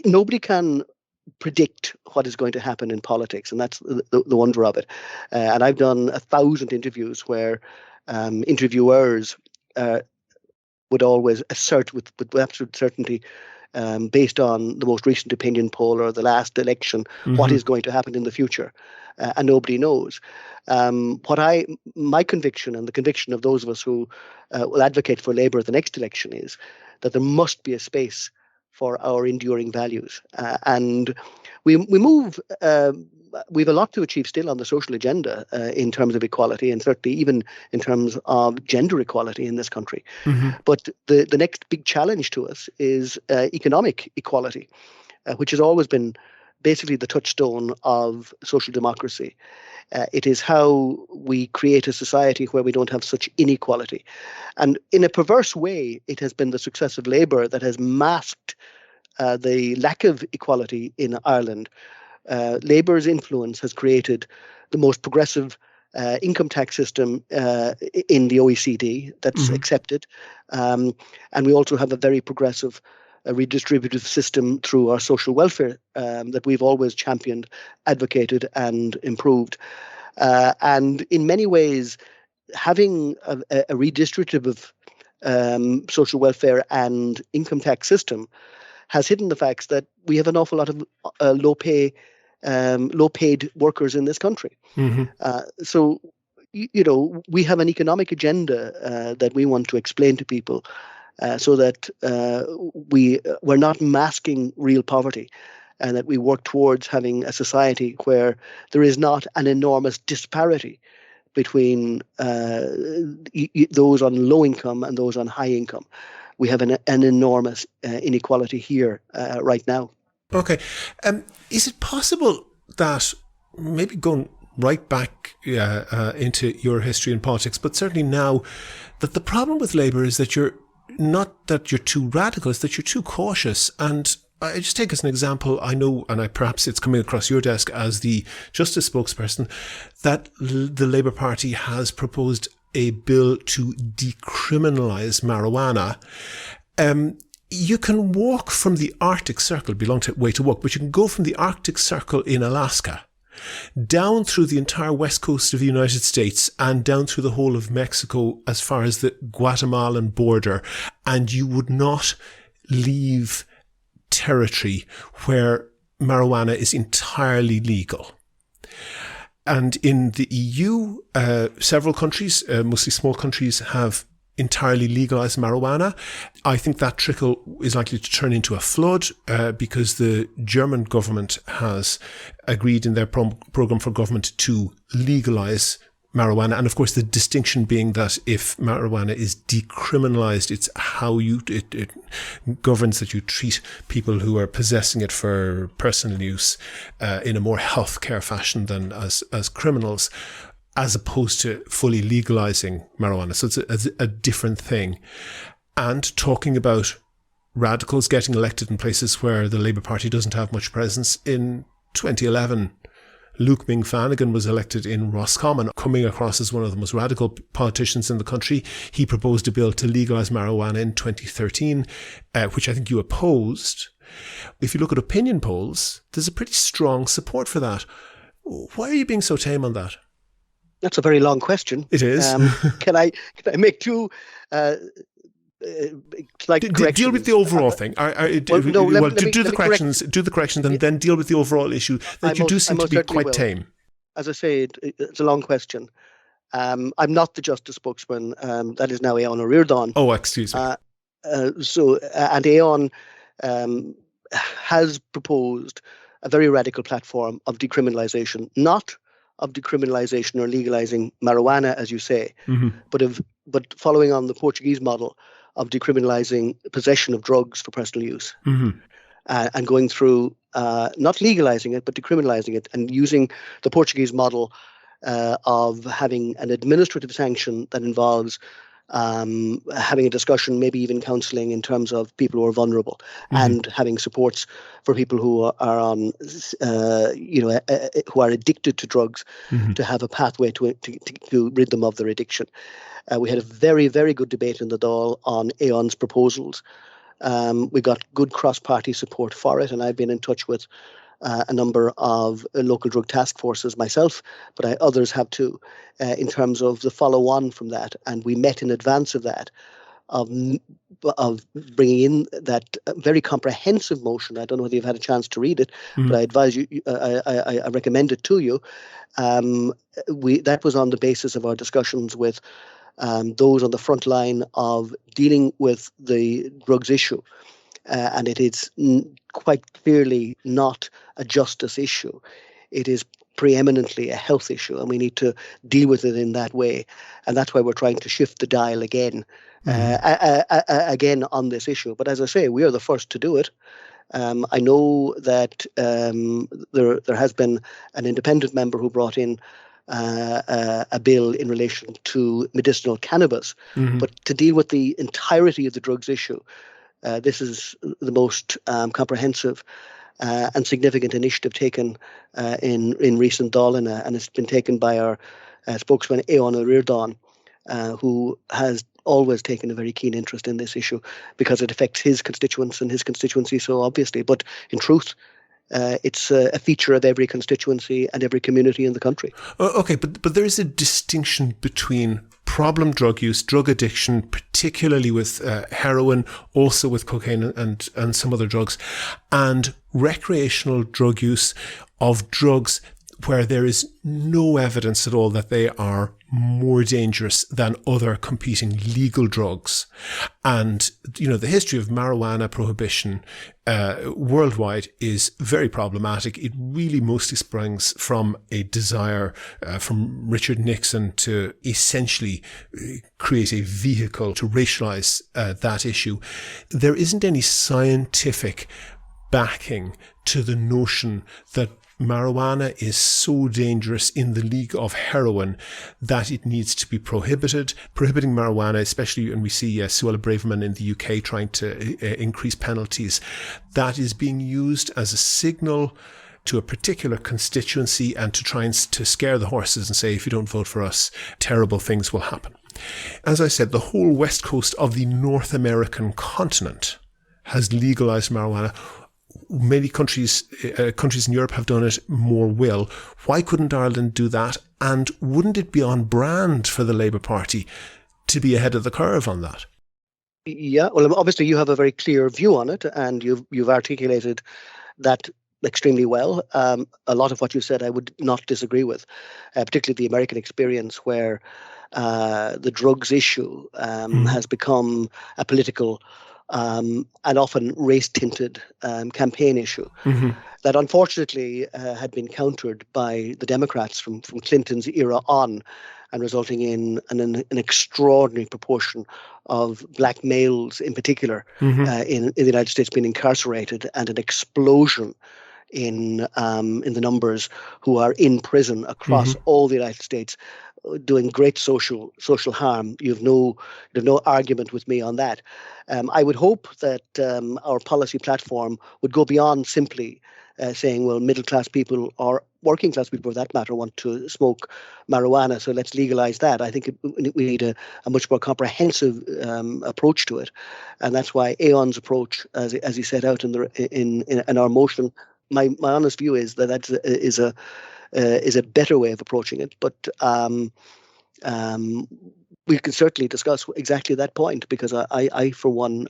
nobody can predict what is going to happen in politics, and that's the wonder of it. And I've done 1,000 interviews where interviewers would always assert with absolute certainty, based on the most recent opinion poll or the last election, what is going to happen in the future, and nobody knows. My conviction, and the conviction of those of us who will advocate for Labour at the next election, is that there must be a space for our enduring values, and we move. We have a lot to achieve still on the social agenda in terms of equality, and certainly even in terms of gender equality in this country. But the next big challenge to us is economic equality, which has always been basically the touchstone of social democracy. It is how we create a society where we don't have such inequality. And in a perverse way, it has been the success of Labour that has masked the lack of equality in Ireland. Labour's influence has created the most progressive income tax system in the OECD that's accepted. And we also have a very progressive redistributive system through our social welfare that we've always championed, advocated and improved. And in many ways, having a redistributive social welfare and income tax system has hidden the facts that we have an awful lot of low-paid workers in this country. So, we have an economic agenda that we want to explain to people so that we're not masking real poverty, and that we work towards having a society where there is not an enormous disparity between those on low income and those on high income. We have an enormous inequality here right now. Okay. Is it possible that, maybe going right back into your history and politics, but certainly now, that the problem with Labour is that you're too radical, it's that you're too cautious? And I just take as an example, I know, and perhaps it's coming across your desk as the Justice spokesperson, that the Labour Party has proposed a bill to decriminalise marijuana. You can walk from the Arctic Circle, belong to Way to Walk, but you can go from the Arctic Circle in Alaska down through the entire west coast of the United States and down through the whole of Mexico as far as the Guatemalan border, and you would not leave territory where marijuana is entirely legal. And in the EU, several countries, mostly small countries, have entirely legalized marijuana. I think that trickle is likely to turn into a flood because the German government has agreed in their program for government to legalize marijuana. And of course, the distinction being that if marijuana is decriminalized, it's how it governs that you treat people who are possessing it for personal use in a more healthcare fashion than as criminals, as opposed to fully legalizing marijuana. So it's a different thing. And talking about radicals getting elected in places where the Labour Party doesn't have much presence, in 2011, Luke Ming-Flanagan was elected in Roscommon, coming across as one of the most radical politicians in the country. He proposed a bill to legalise marijuana in 2013, which I think you opposed. If you look at opinion polls, there's a pretty strong support for that. Why are you being so tame on that? That's a very long question. It is. Can I make two corrections? Deal with the overall thing. Do the corrections, and then deal with the overall issue that you do seem to be quite tame. As I say, it's a long question. I'm not the Justice spokesman. That is now Aon O'Riordan. Oh, excuse me. And Aon has proposed a very radical platform of decriminalisation, not of decriminalisation or legalising marijuana, as you say, but following on the Portuguese model of decriminalising possession of drugs for personal use, and going through not legalising it, but decriminalising it, and using the Portuguese model of having an administrative sanction that involves having a discussion, maybe even counselling in terms of people who are vulnerable, and having supports for people who are on, who are addicted to drugs, to have a pathway to rid them of their addiction. We had a very, very good debate in the Dáil on Aon's proposals. We got good cross-party support for it, and I've been in touch with a number of local drug task forces myself, but others have too, in terms of the follow-on from that. And we met in advance of that, of bringing in that very comprehensive motion. I don't know whether you've had a chance to read it, but I advise you, I recommend it to you. That was on the basis of our discussions with those on the front line of dealing with the drugs issue. And it is quite clearly not a justice issue. It is preeminently a health issue, and we need to deal with it in that way. And that's why we're trying to shift the dial again, again on this issue. But as I say, we are the first to do it. I know that there has been an independent member who brought in a bill in relation to medicinal cannabis, but to deal with the entirety of the drugs issue, this is the most comprehensive and significant initiative taken in recent Dáil, and it's been taken by our spokesman Aon O'Riordan, who has always taken a very keen interest in this issue because it affects his constituents and his constituency so obviously. But in truth, it's a feature of every constituency and every community in the country. Okay, but there is a distinction between problem drug use, drug addiction, particularly with heroin, also with cocaine and some other drugs, and recreational drug use of drugs where there is no evidence at all that they are more dangerous than other competing legal drugs. And, the history of marijuana prohibition worldwide is very problematic. It really mostly springs from a desire from Richard Nixon to essentially create a vehicle to racialize that issue. There isn't any scientific backing to the notion that marijuana is so dangerous in the league of heroin that it needs to be prohibited. Prohibiting marijuana, especially when we see Suella Braverman in the UK trying to increase penalties, that is being used as a signal to a particular constituency and to try and to scare the horses and say, if you don't vote for us, terrible things will happen. As I said, the whole west coast of the North American continent has legalized marijuana. Many countries in Europe have done it, more will. Why couldn't Ireland do that? And wouldn't it be on brand for the Labour Party to be ahead of the curve on that? Yeah, well, obviously you have a very clear view on it, and you've articulated that extremely well. A lot of what you said I would not disagree with, particularly the American experience where the drugs issue has become a political and often race-tinted campaign issue that unfortunately had been countered by the Democrats from Clinton's era on, and resulting in an extraordinary proportion of black males in particular in the United States being incarcerated, and an explosion in the numbers who are in prison across all the United States, doing great social harm. You've no argument with me on that. I would hope that our policy platform would go beyond simply saying, well, middle class people or working class people, for that matter, want to smoke marijuana, so let's legalize that. I think we need a much more comprehensive approach to it, and that's why Aon's approach, as he set out in our motion. My honest view is that is a better way of approaching it, but we can certainly discuss exactly that point, because I for one,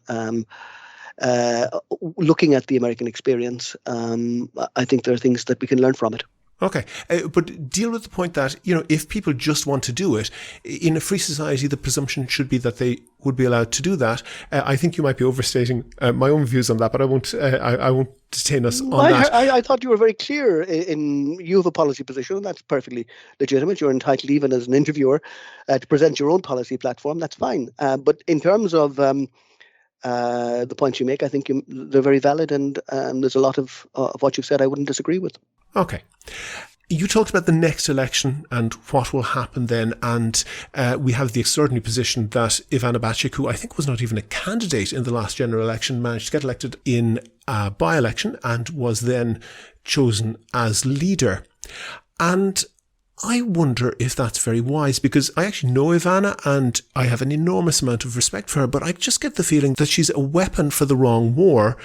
looking at the American experience, I think there are things that we can learn from it. Okay, but deal with the point that, if people just want to do it, in a free society, the presumption should be that they would be allowed to do that. I think you might be overstating my own views on that, but I won't detain us on that. I thought you were very clear in you have a policy position, and that's perfectly legitimate. You're entitled, even as an interviewer, to present your own policy platform. That's fine. But in terms of the points you make, I think they're very valid, and there's a lot of what you've said I wouldn't disagree with. Okay. You talked about the next election and what will happen then, and we have the extraordinary position that Ivana Bacik, who I think was not even a candidate in the last general election, managed to get elected in a by-election and was then chosen as leader. And I wonder if that's very wise, because I actually know Ivana and I have an enormous amount of respect for her, but I just get the feeling that she's a weapon for the wrong war,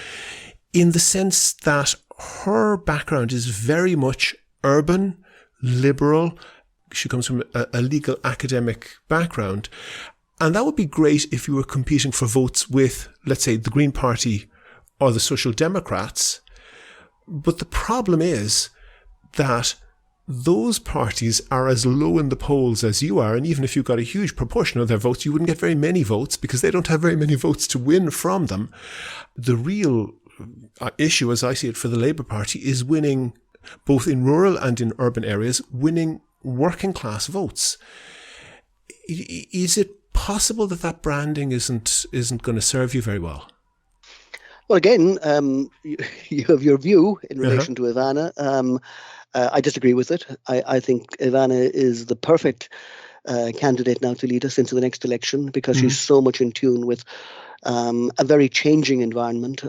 in the sense that her background is very much urban, liberal. She comes from a legal academic background. And that would be great if you were competing for votes with, let's say, the Green Party or the Social Democrats. But the problem is that those parties are as low in the polls as you are. And even if you got a huge proportion of their votes, you wouldn't get very many votes because they don't have very many votes to win from them. The real issue, as I see it, for the Labour Party is winning, both in rural and in urban areas, winning working class votes. Is it possible that branding isn't going to serve you very well? Well, again, you have your view in relation to Ivana. I disagree with it. I think Ivana is the perfect candidate now to lead us into the next election, because she's so much in tune with a very changing environment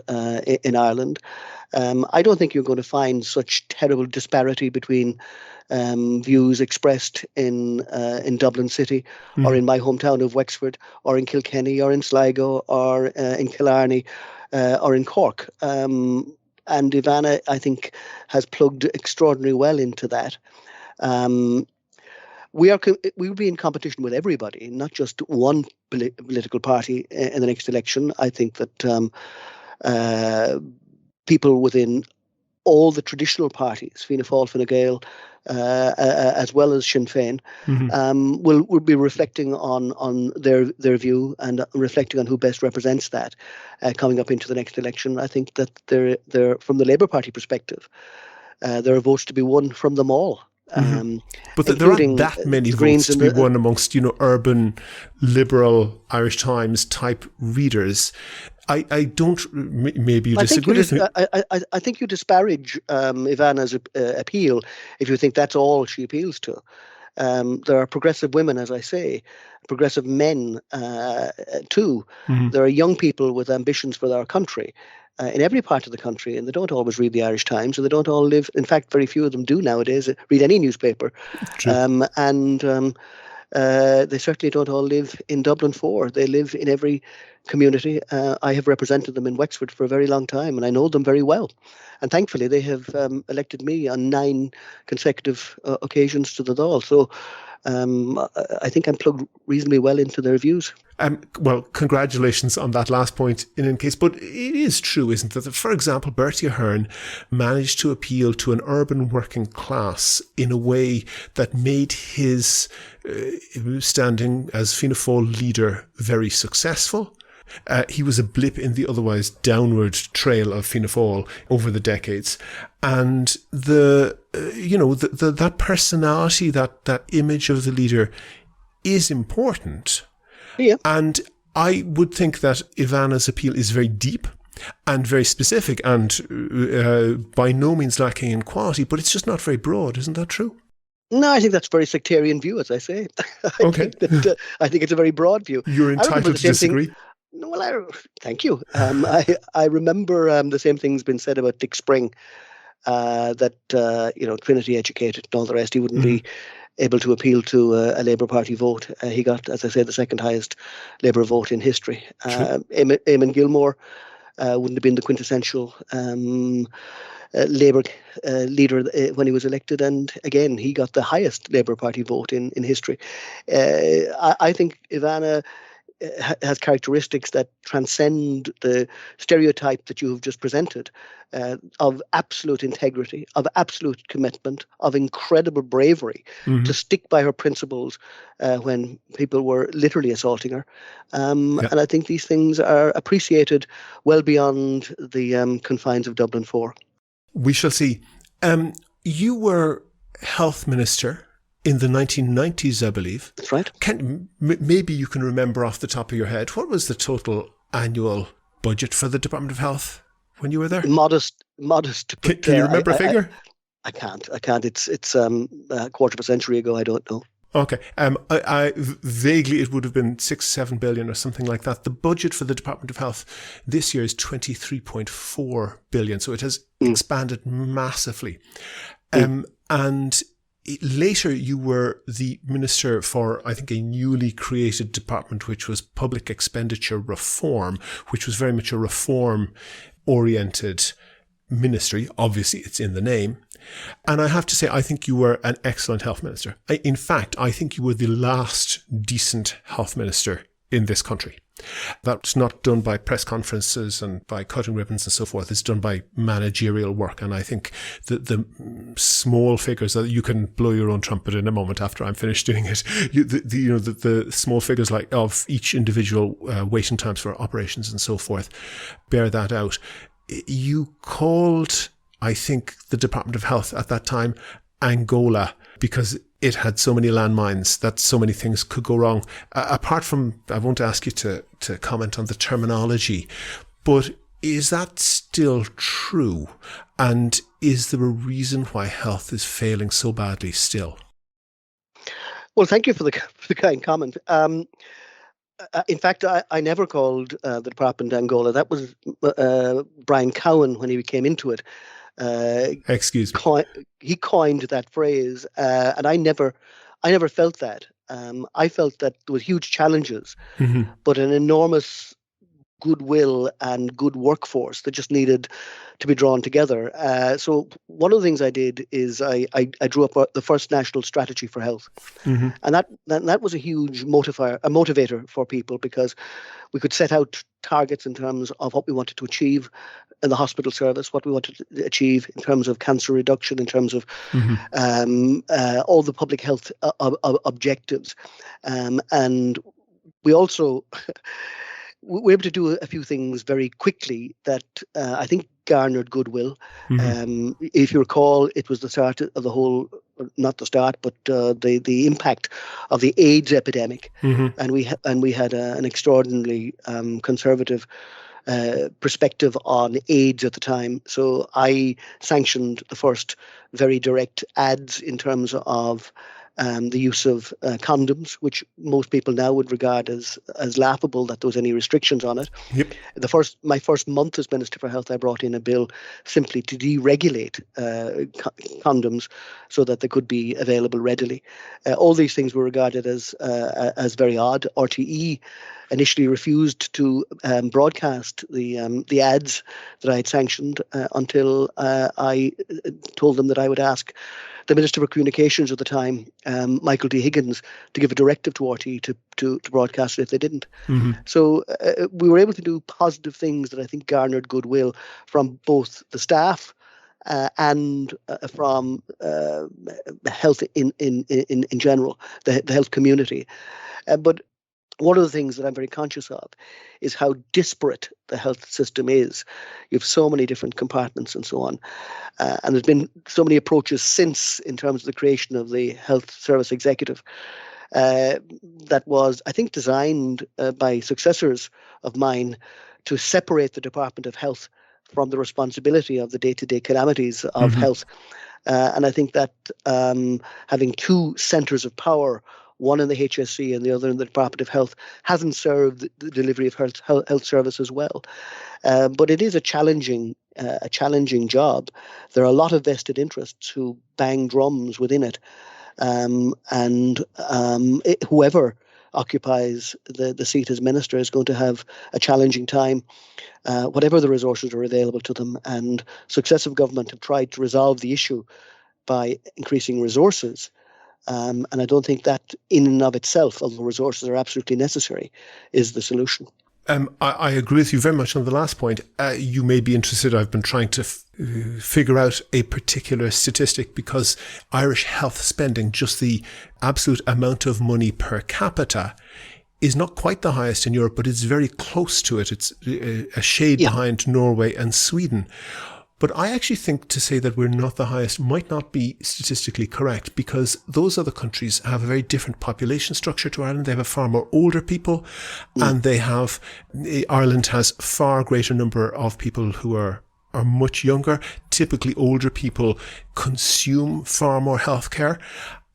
in Ireland. I don't think you're going to find such terrible disparity between views expressed in Dublin City, or in my hometown of Wexford, or in Kilkenny, or in Sligo, or in Killarney, or in Cork. And Ivana, I think, has plugged extraordinarily well into that. We will be in competition with everybody, not just one political party in the next election. I think that people within all the traditional parties, Fianna Fáil, Fine Gael, as well as Sinn Féin, will be reflecting on their view and reflecting on who best represents that coming up into the next election. I think that they're from the Labour Party perspective, there are votes to be won from them all. But there aren't that many votes to be won amongst, urban, liberal Irish Times type readers. I don't. Maybe you disagree with me. I think you disparage Ivana's appeal if you think that's all she appeals to. There are progressive women, as I say, progressive men too. There are young people with ambitions for our country. In every part of the country, and they don't always read the Irish Times, and they don't all live. In fact, very few of them do nowadays read any newspaper. They certainly don't all live in Dublin 4. They live in every community. I have represented them in Wexford for a very long time, and I know them very well. And thankfully, they have elected me on 9 consecutive occasions to the Dáil. So I think I'm plugged reasonably well into their views. Well, congratulations on that last point in any case. But it is true, isn't it, that, for example, Bertie Ahern managed to appeal to an urban working class in a way that made his standing as Fianna Fáil leader very successful. He was a blip in the otherwise downward trail of Fianna Fáil over the decades. And that personality, that image of the leader is important. Yeah. And I would think that Ivana's appeal is very deep and very specific and by no means lacking in quality, but it's just not very broad. Isn't that true? No, I think that's a very sectarian view, as I say. I think it's a very broad view. You're entitled to disagree. Well, thank you. I remember the same thing's been said about Dick Spring, that Trinity educated and all the rest. He wouldn't be able to appeal to a Labour Party vote. He got, as I say, the second highest Labour vote in history. Eamon Gilmore wouldn't have been the quintessential Labour leader when he was elected, and again he got the highest Labour Party vote in history. I think Ivana has characteristics that transcend the stereotype that you have just presented, of absolute integrity, of absolute commitment, of incredible bravery to stick by her principles when people were literally assaulting her. And I think these things are appreciated well beyond the confines of Dublin 4. We shall see. You were health minister in the 1990s, I believe. That's right. Maybe you can remember off the top of your head, what was the total annual budget for the Department of Health when you were there? Modest. Can you remember a figure? I can't. It's a quarter of a century ago. I don't know. Okay. I vaguely, it would have been 6-7 billion or something like that. The budget for the Department of Health this year is 23.4 billion. So it has expanded massively. And later you were the minister for, I think, a newly created department, which was Public Expenditure Reform, which was very much a reform-oriented ministry. Obviously, it's in the name. And I have to say, I think you were an excellent health minister. In fact, I think you were the last decent health minister in this country. That's not done by press conferences and by cutting ribbons and so forth. It's done by managerial work. And I think that the small figures that you can blow your own trumpet in a moment after I'm finished doing it. The small figures like of each individual waiting times for operations and so forth bear that out. You called, I think, the Department of Health at that time Angola because it had so many landmines that so many things could go wrong. Apart from, I won't ask you to comment on the terminology, but is that still true? And is there a reason why health is failing so badly still? Well, thank you for the kind comment. In fact, I never called the department Angola. That was Brian Cowan when he came into it. Excuse me. He coined that phrase, and I never felt that. I felt that there was huge challenges, but an enormous goodwill and good workforce that just needed to be drawn together. So one of the things I did is I drew up the first national strategy for health, and that was a huge motivator for people because we could set out targets in terms of what we wanted to achieve in the hospital service, what we wanted to achieve in terms of cancer reduction, in terms of all the public health objectives. And we also were able to do a few things very quickly that I think garnered goodwill. If you recall, it was the start of the whole, not the start, but the impact of the AIDS epidemic, and we had an extraordinarily conservative perspective on AIDS at the time. So I sanctioned the first very direct ads in terms of the use of condoms, which most people now would regard as laughable that there was any restrictions on it. Yep. My first month as Minister for Health, I brought in a bill simply to deregulate condoms so that they could be available readily. All these things were regarded as very odd. RTE initially refused to broadcast the ads that I had sanctioned until I told them that I would ask the Minister for Communications at the time, Michael D. Higgins, to give a directive to RTE to broadcast it if they didn't. So we were able to do positive things that I think garnered goodwill from both the staff and from health in general, the health community. But one of the things that I'm very conscious of is how disparate the health system is. You have so many different compartments and so on. And there's been so many approaches since in terms of the creation of the Health Service Executive that was, I think, designed by successors of mine to separate the Department of Health from the responsibility of the day-to-day calamities of health. And I think that having two centres of power, one in the HSE and the other in the Department of Health, hasn't served the delivery of health services well. But it is a challenging job. There are a lot of vested interests who bang drums within it. Whoever occupies the seat as minister is going to have a challenging time, whatever the resources are available to them. And successive government have tried to resolve the issue by increasing resources. And I don't think that in and of itself, although resources are absolutely necessary, is the solution. I agree with you very much on the last point. You may be interested. I've been trying to figure out a particular statistic because Irish health spending, just the absolute amount of money per capita, is not quite the highest in Europe, but it's very close to it. It's a shade behind Norway and Sweden. But I actually think to say that we're not the highest might not be statistically correct, because those other countries have a very different population structure to Ireland. They have a far more older people, and Ireland has far greater number of people who are much younger. Typically older people consume far more healthcare.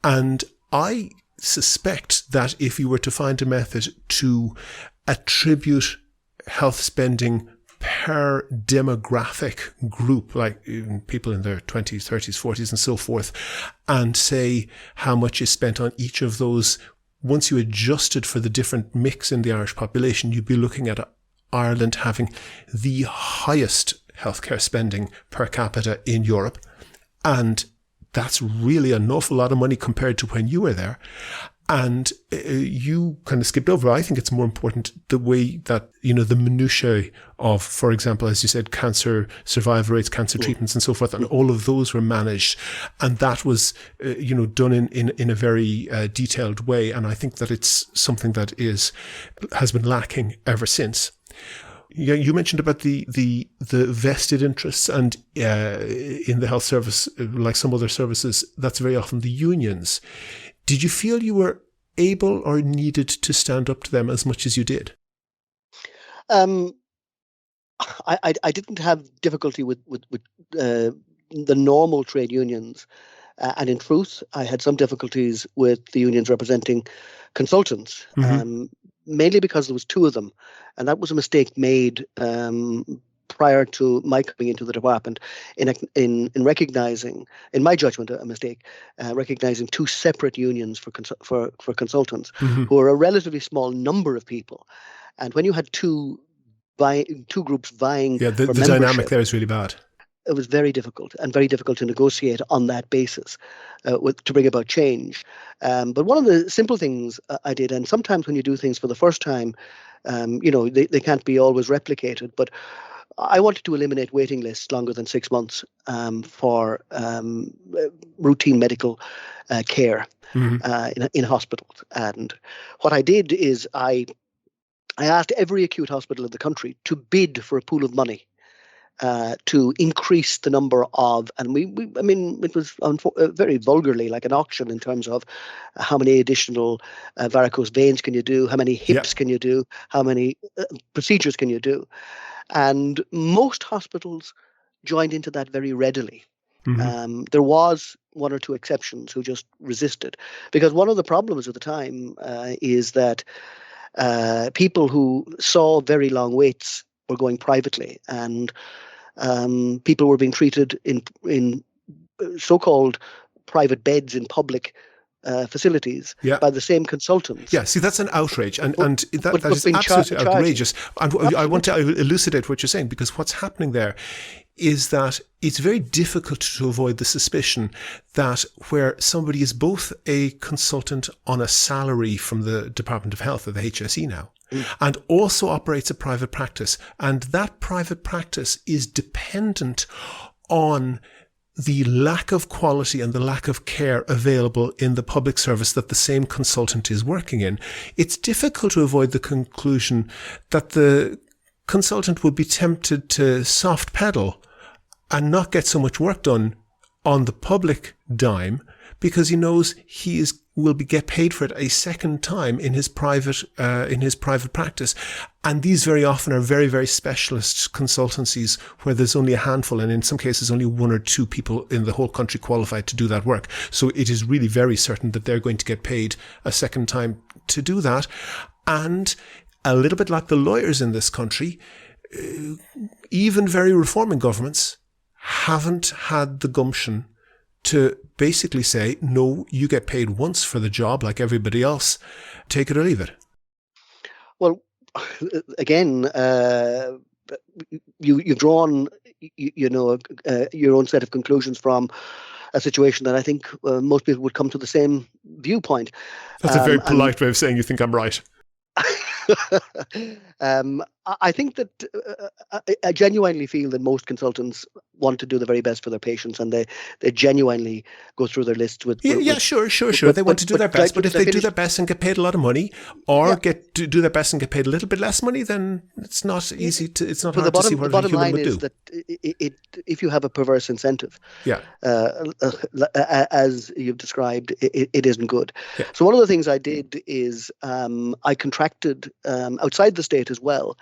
And I suspect that if you were to find a method to attribute health spending per demographic group, like people in their 20s, 30s, 40s and so forth, and say how much is spent on each of those, once you adjusted for the different mix in the Irish population, you'd be looking at Ireland having the highest healthcare spending per capita in Europe. And that's really an awful lot of money compared to when you were there. And you kind of skipped over, I think it's more important, the way that, the minutiae of, for example, as you said, cancer survival rates, cancer treatments and so forth, and all of those were managed. And that was, done in a very detailed way. And I think that it's something that has been lacking ever since. Yeah, you mentioned about the vested interests, and in the health service, like some other services, that's very often the unions. Did you feel you were able or needed to stand up to them as much as you did? I didn't have difficulty with the normal trade unions, and in truth, I had some difficulties with the unions representing consultants, mainly because there was two of them, and that was a mistake made prior to my coming into the department in recognizing, in my judgment, a mistake, recognizing two separate unions for consultants who are a relatively small number of people. And when you had two groups vying for the membership, dynamic there is really bad. It was very difficult to negotiate on that basis to bring about change. But one of the simple things I did, and sometimes when you do things for the first time, they can't be always replicated, but I wanted to eliminate waiting lists longer than 6 months for routine medical care in hospitals. And what I did is I asked every acute hospital in the country to bid for a pool of money to increase the number of, and I mean, it was very vulgarly like an auction in terms of how many additional varicose veins can you do, how many hips can you do, how many procedures can you do. And most hospitals joined into that very readily. There was one or two exceptions who just resisted, because one of the problems at the time is that people who saw very long waits were going privately, and people were being treated in so-called private beds in public facilities by the same consultants. Yeah, see, that's an outrage, and that is being absolutely outrageous. And Absolutely. I want to elucidate what you're saying, because what's happening there is that it's very difficult to avoid the suspicion that where somebody is both a consultant on a salary from the Department of Health, or the HSE now, and also operates a private practice, and that private practice is dependent on the lack of quality and the lack of care available in the public service that the same consultant is working in, it's difficult to avoid the conclusion that the consultant would be tempted to soft pedal and not get so much work done on the public dime, because he knows will get paid for it a second time in his private practice. And these very often are very, very specialist consultancies where there's only a handful, and in some cases only one or two people in the whole country qualified to do that work. So it is really very certain that they're going to get paid a second time to do that. And a little bit like the lawyers in this country, even very reforming governments haven't had the gumption to basically say, no, you get paid once for the job like everybody else. Take it or leave it. Well, again, you've drawn, your own set of conclusions from a situation that I think most people would come to the same viewpoint. That's a very polite way of saying you think I'm right. I think that I genuinely feel that most consultants want to do the very best for their patients, and they genuinely go through their lists with. Sure. They want to do their best, but if they do their best and get paid a lot of money, or do their best and get paid a little bit less money, then it's not easy to. It's not hard to see what a human would do. The bottom line is that if you have a perverse incentive, as you've described, it isn't good. Yeah. So one of the things I did is I contracted outside the state as well.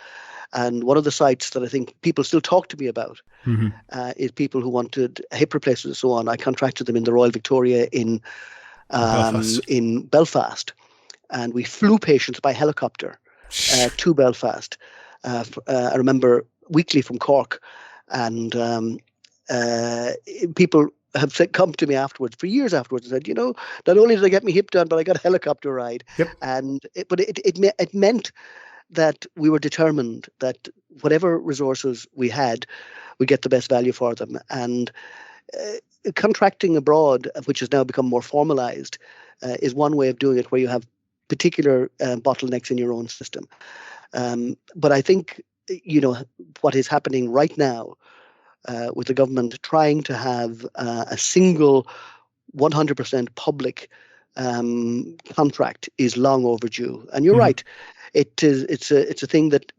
And one of the sites that I think people still talk to me about is people who wanted hip replacements and so on. I contracted them in the Royal Victoria in Belfast. And we flew patients by helicopter to Belfast. I remember weekly from Cork. And people have come to me afterwards, for years afterwards, and said, not only did I get my hip done, but I got a helicopter ride. Yep. And it meant that we were determined that whatever resources we had, we get the best value for them. And contracting abroad, which has now become more formalized, is one way of doing it, where you have particular bottlenecks in your own system. But I think, what is happening right now with the government trying to have a single 100% public contract is long overdue. And you're right. It's a thing that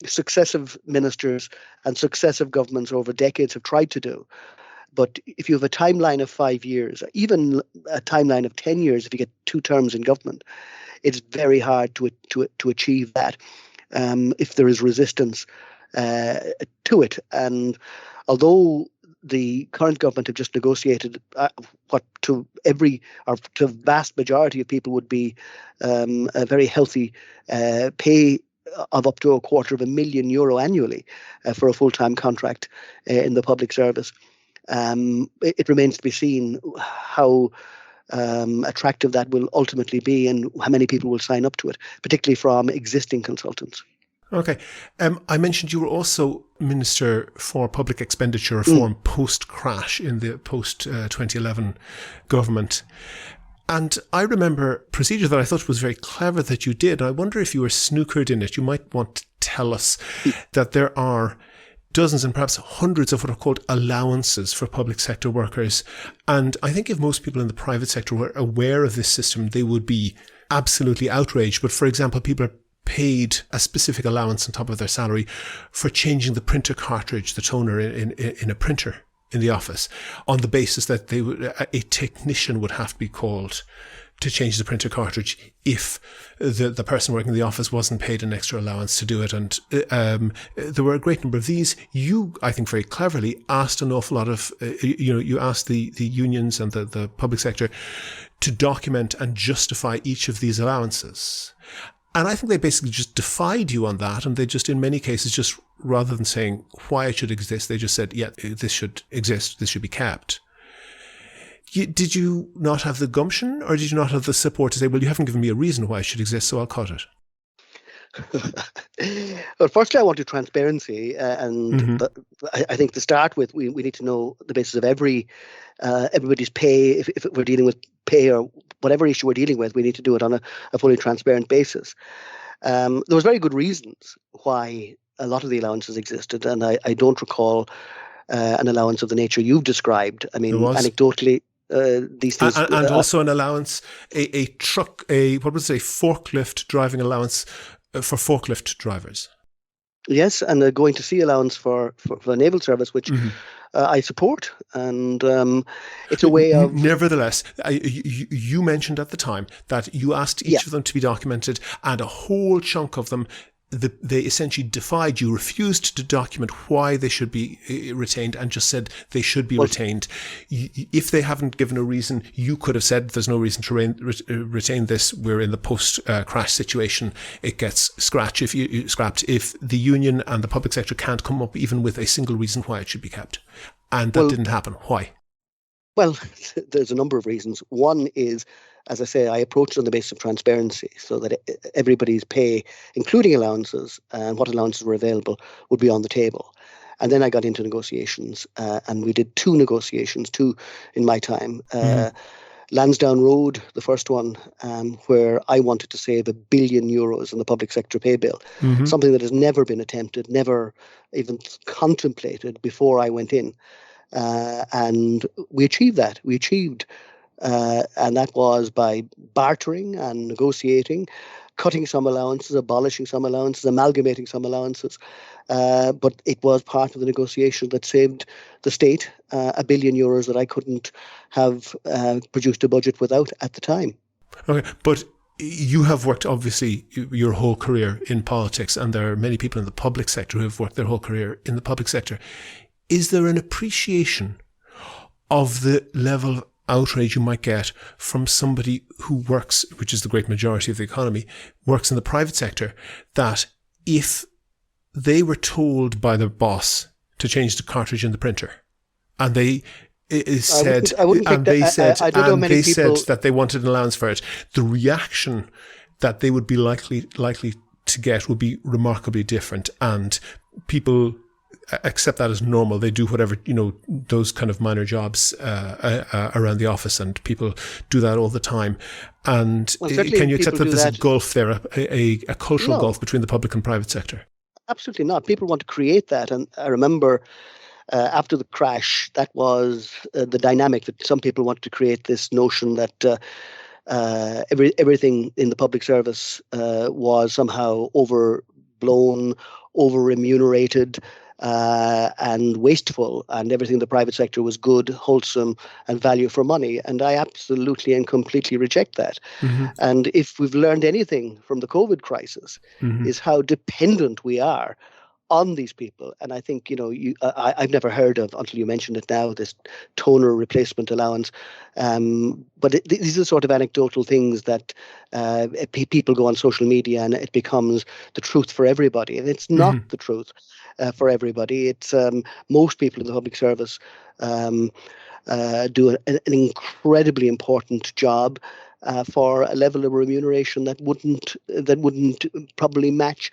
successive ministers and successive governments over decades have tried to do. But if you have a timeline of 5 years, even a timeline of 10 years, if you get 2 terms in government, it's very hard to achieve that if there is resistance to it. And although the current government have just negotiated what to the vast majority of people would be a very healthy pay of up to €250,000 annually for a full-time contract in the public service. It remains to be seen how attractive that will ultimately be and how many people will sign up to it, particularly from existing consultants. Okay. I mentioned you were also Minister for Public Expenditure Reform post-crash in the post-2011 government. And I remember a procedure that I thought was very clever that you did. I wonder if you were snookered in it. You might want to tell us that there are dozens and perhaps hundreds of what are called allowances for public sector workers. And I think if most people in the private sector were aware of this system, they would be absolutely outraged. But for example, people are paid a specific allowance on top of their salary for changing the printer cartridge, the toner in a printer in the office, on the basis that a technician would have to be called to change the printer cartridge if the person working in the office wasn't paid an extra allowance to do it. And there were a great number of these. You, I think very cleverly, asked an awful lot of, you asked the unions and the public sector to document and justify each of these allowances. And I think they basically just defied you on that. And they just, in many cases, just rather than saying why it should exist, they just said, yeah, this should exist, this should be kept. Did you not have the gumption, or did you not have the support to say, well, you haven't given me a reason why it should exist, so I'll cut it? Well, firstly, I wanted transparency, and I think to start with, we need to know the basis of everybody's pay. If we're dealing with pay or whatever issue we're dealing with, we need to do it on a fully transparent basis. There was very good reasons why a lot of the allowances existed, and I don't recall an allowance of the nature you've described. I mean, anecdotally, these things, and also an allowance, a forklift driving allowance for forklift drivers. Yes, and a going to sea allowance for the naval service, which I support, and it's a way of. Nevertheless, you mentioned at the time that you asked each of them to be documented, and a whole chunk of them, they essentially defied you, refused to document why they should be retained, and just said they should be retained. If they haven't given a reason, you could have said there's no reason to retain this. We're in the post-crash situation. It gets scrapped if the union and the public sector can't come up even with a single reason why it should be kept. And that didn't happen. Why? Well, there's a number of reasons. One is, as I say, I approached it on the basis of transparency, so that everybody's pay, including allowances and what allowances were available, would be on the table. And then I got into negotiations, and we did two in my time. Lansdowne Road, the first one, where I wanted to save €1 billion in the public sector pay bill, something that has never been attempted, never even contemplated before I went in. And we achieved that. And that was by bartering and negotiating, cutting some allowances, abolishing some allowances, amalgamating some allowances. But it was part of the negotiation that saved the state €1 billion that I couldn't have produced a budget without at the time. Okay, but you have worked, obviously, your whole career in politics, and there are many people in the public sector who have worked their whole career in the public sector. Is there an appreciation of the level of outrage you might get from somebody who works, which is the great majority of the economy, works in the private sector, that if they were told by their boss to change the cartridge in the printer, and they said that they wanted an allowance for it, the reaction that they would be likely to get would be remarkably different, and people accept that as normal. They do whatever, those kind of minor jobs around the office, and people do that all the time. And can you accept that there's a gulf there, a cultural gulf between the public and private sector? Absolutely not. People want to create that. And I remember after the crash, that was the dynamic, that some people wanted to create this notion that everything in the public service was somehow overblown, over-remunerated, and wasteful, and everything in the private sector was good, wholesome, and value for money. And I absolutely and completely reject that. And if we've learned anything from the COVID crisis, is how dependent we are on these people. And I think, I've never heard of, until you mentioned it now, this toner replacement allowance. But these are sort of anecdotal things that people go on social media and it becomes the truth for everybody. And it's not the truth for everybody. It's most people in the public service do an incredibly important job for a level of remuneration that wouldn't probably match.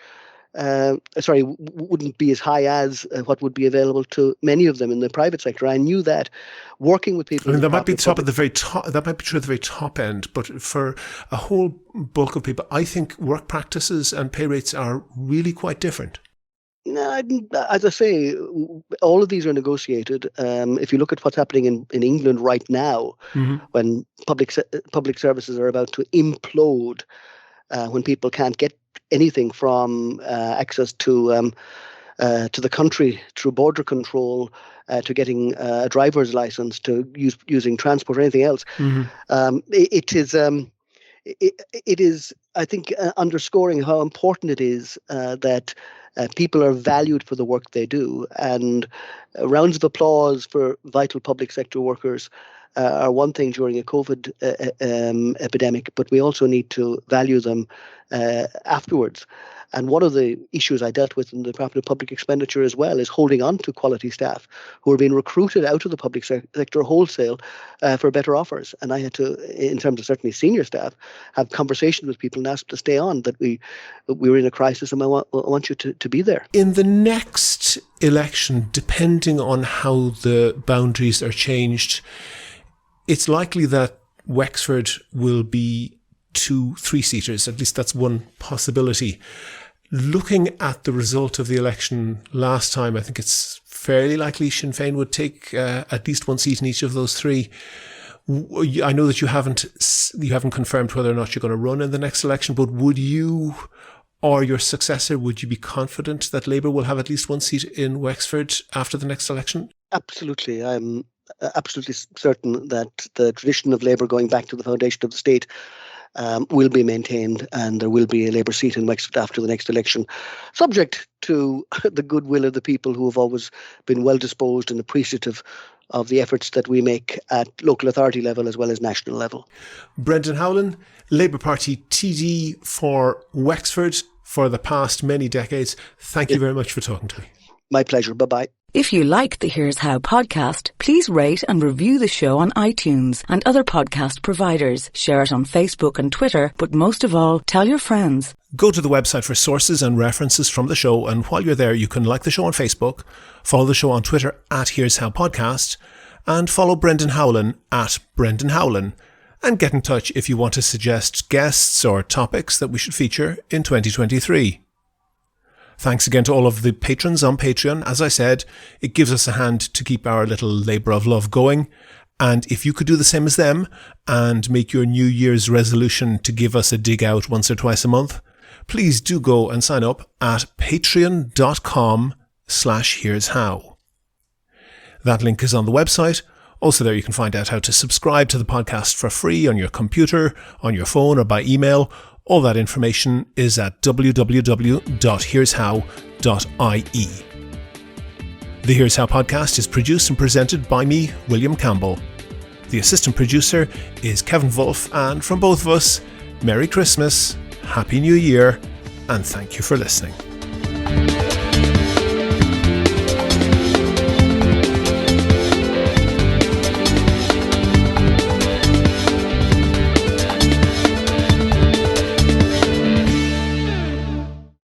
Wouldn't be as high as what would be available to many of them in the private sector. I knew that working with people. That might be top at the very top. That might be true at the very top end, but for a whole bulk of people, I think work practices and pay rates are really quite different. No, as I say, all of these are negotiated. If you look at what's happening in England right now, when public services are about to implode, when people can't get anything from access to the country through border control, to getting a driver's license, to using transport or anything else, it is, I think, underscoring how important it is that people are valued for the work they do. And rounds of applause for vital public sector workers are one thing during a COVID epidemic, but we also need to value them afterwards. And one of the issues I dealt with in the Department of Public Expenditure as well is holding on to quality staff who are being recruited out of the public sector wholesale for better offers. And I had to, in terms of certainly senior staff, have conversations with people and ask them to stay on, that we were in a crisis and I want you to be there. In the next election, depending on how the boundaries are changed, it's likely that Wexford will be 2 3-seaters. At least that's one possibility. Looking at the result of the election last time, I think it's fairly likely Sinn Féin would take at least 1 seat in each of those 3. I know that you haven't confirmed whether or not you're going to run in the next election, but would you or your successor, would you be confident that Labour will have at least 1 seat in Wexford after the next election? Absolutely. I'm absolutely certain that the tradition of Labour going back to the foundation of the state will be maintained, and there will be a Labour seat in Wexford after the next election, subject to the goodwill of the people who have always been well disposed and appreciative of the efforts that we make at local authority level as well as national level. Brendan Howlin, Labour Party TD for Wexford for the past many decades. Thank you very much for talking to me. My pleasure. Bye-bye. If you liked the Here's How podcast, please rate and review the show on iTunes and other podcast providers. Share it on Facebook and Twitter, but most of all, tell your friends. Go to the website for sources and references from the show, and while you're there, you can like the show on Facebook, follow the show on Twitter at Here's How Podcast, and follow Brendan Howlin at Brendan Howlin, and get in touch if you want to suggest guests or topics that we should feature in 2023. Thanks again to all of the patrons on Patreon. As I said, it gives us a hand to keep our little labour of love going. And if you could do the same as them and make your New Year's resolution to give us a dig out once or twice a month, please do go and sign up at patreon.com/here'show. That link is on the website. Also there you can find out how to subscribe to the podcast for free on your computer, on your phone, or by email. All that information is at www.here'show.ie. The Here's How podcast is produced and presented by me, William Campbell. The assistant producer is Kevin Wolf, and from both of us, Merry Christmas, Happy New Year, and thank you for listening.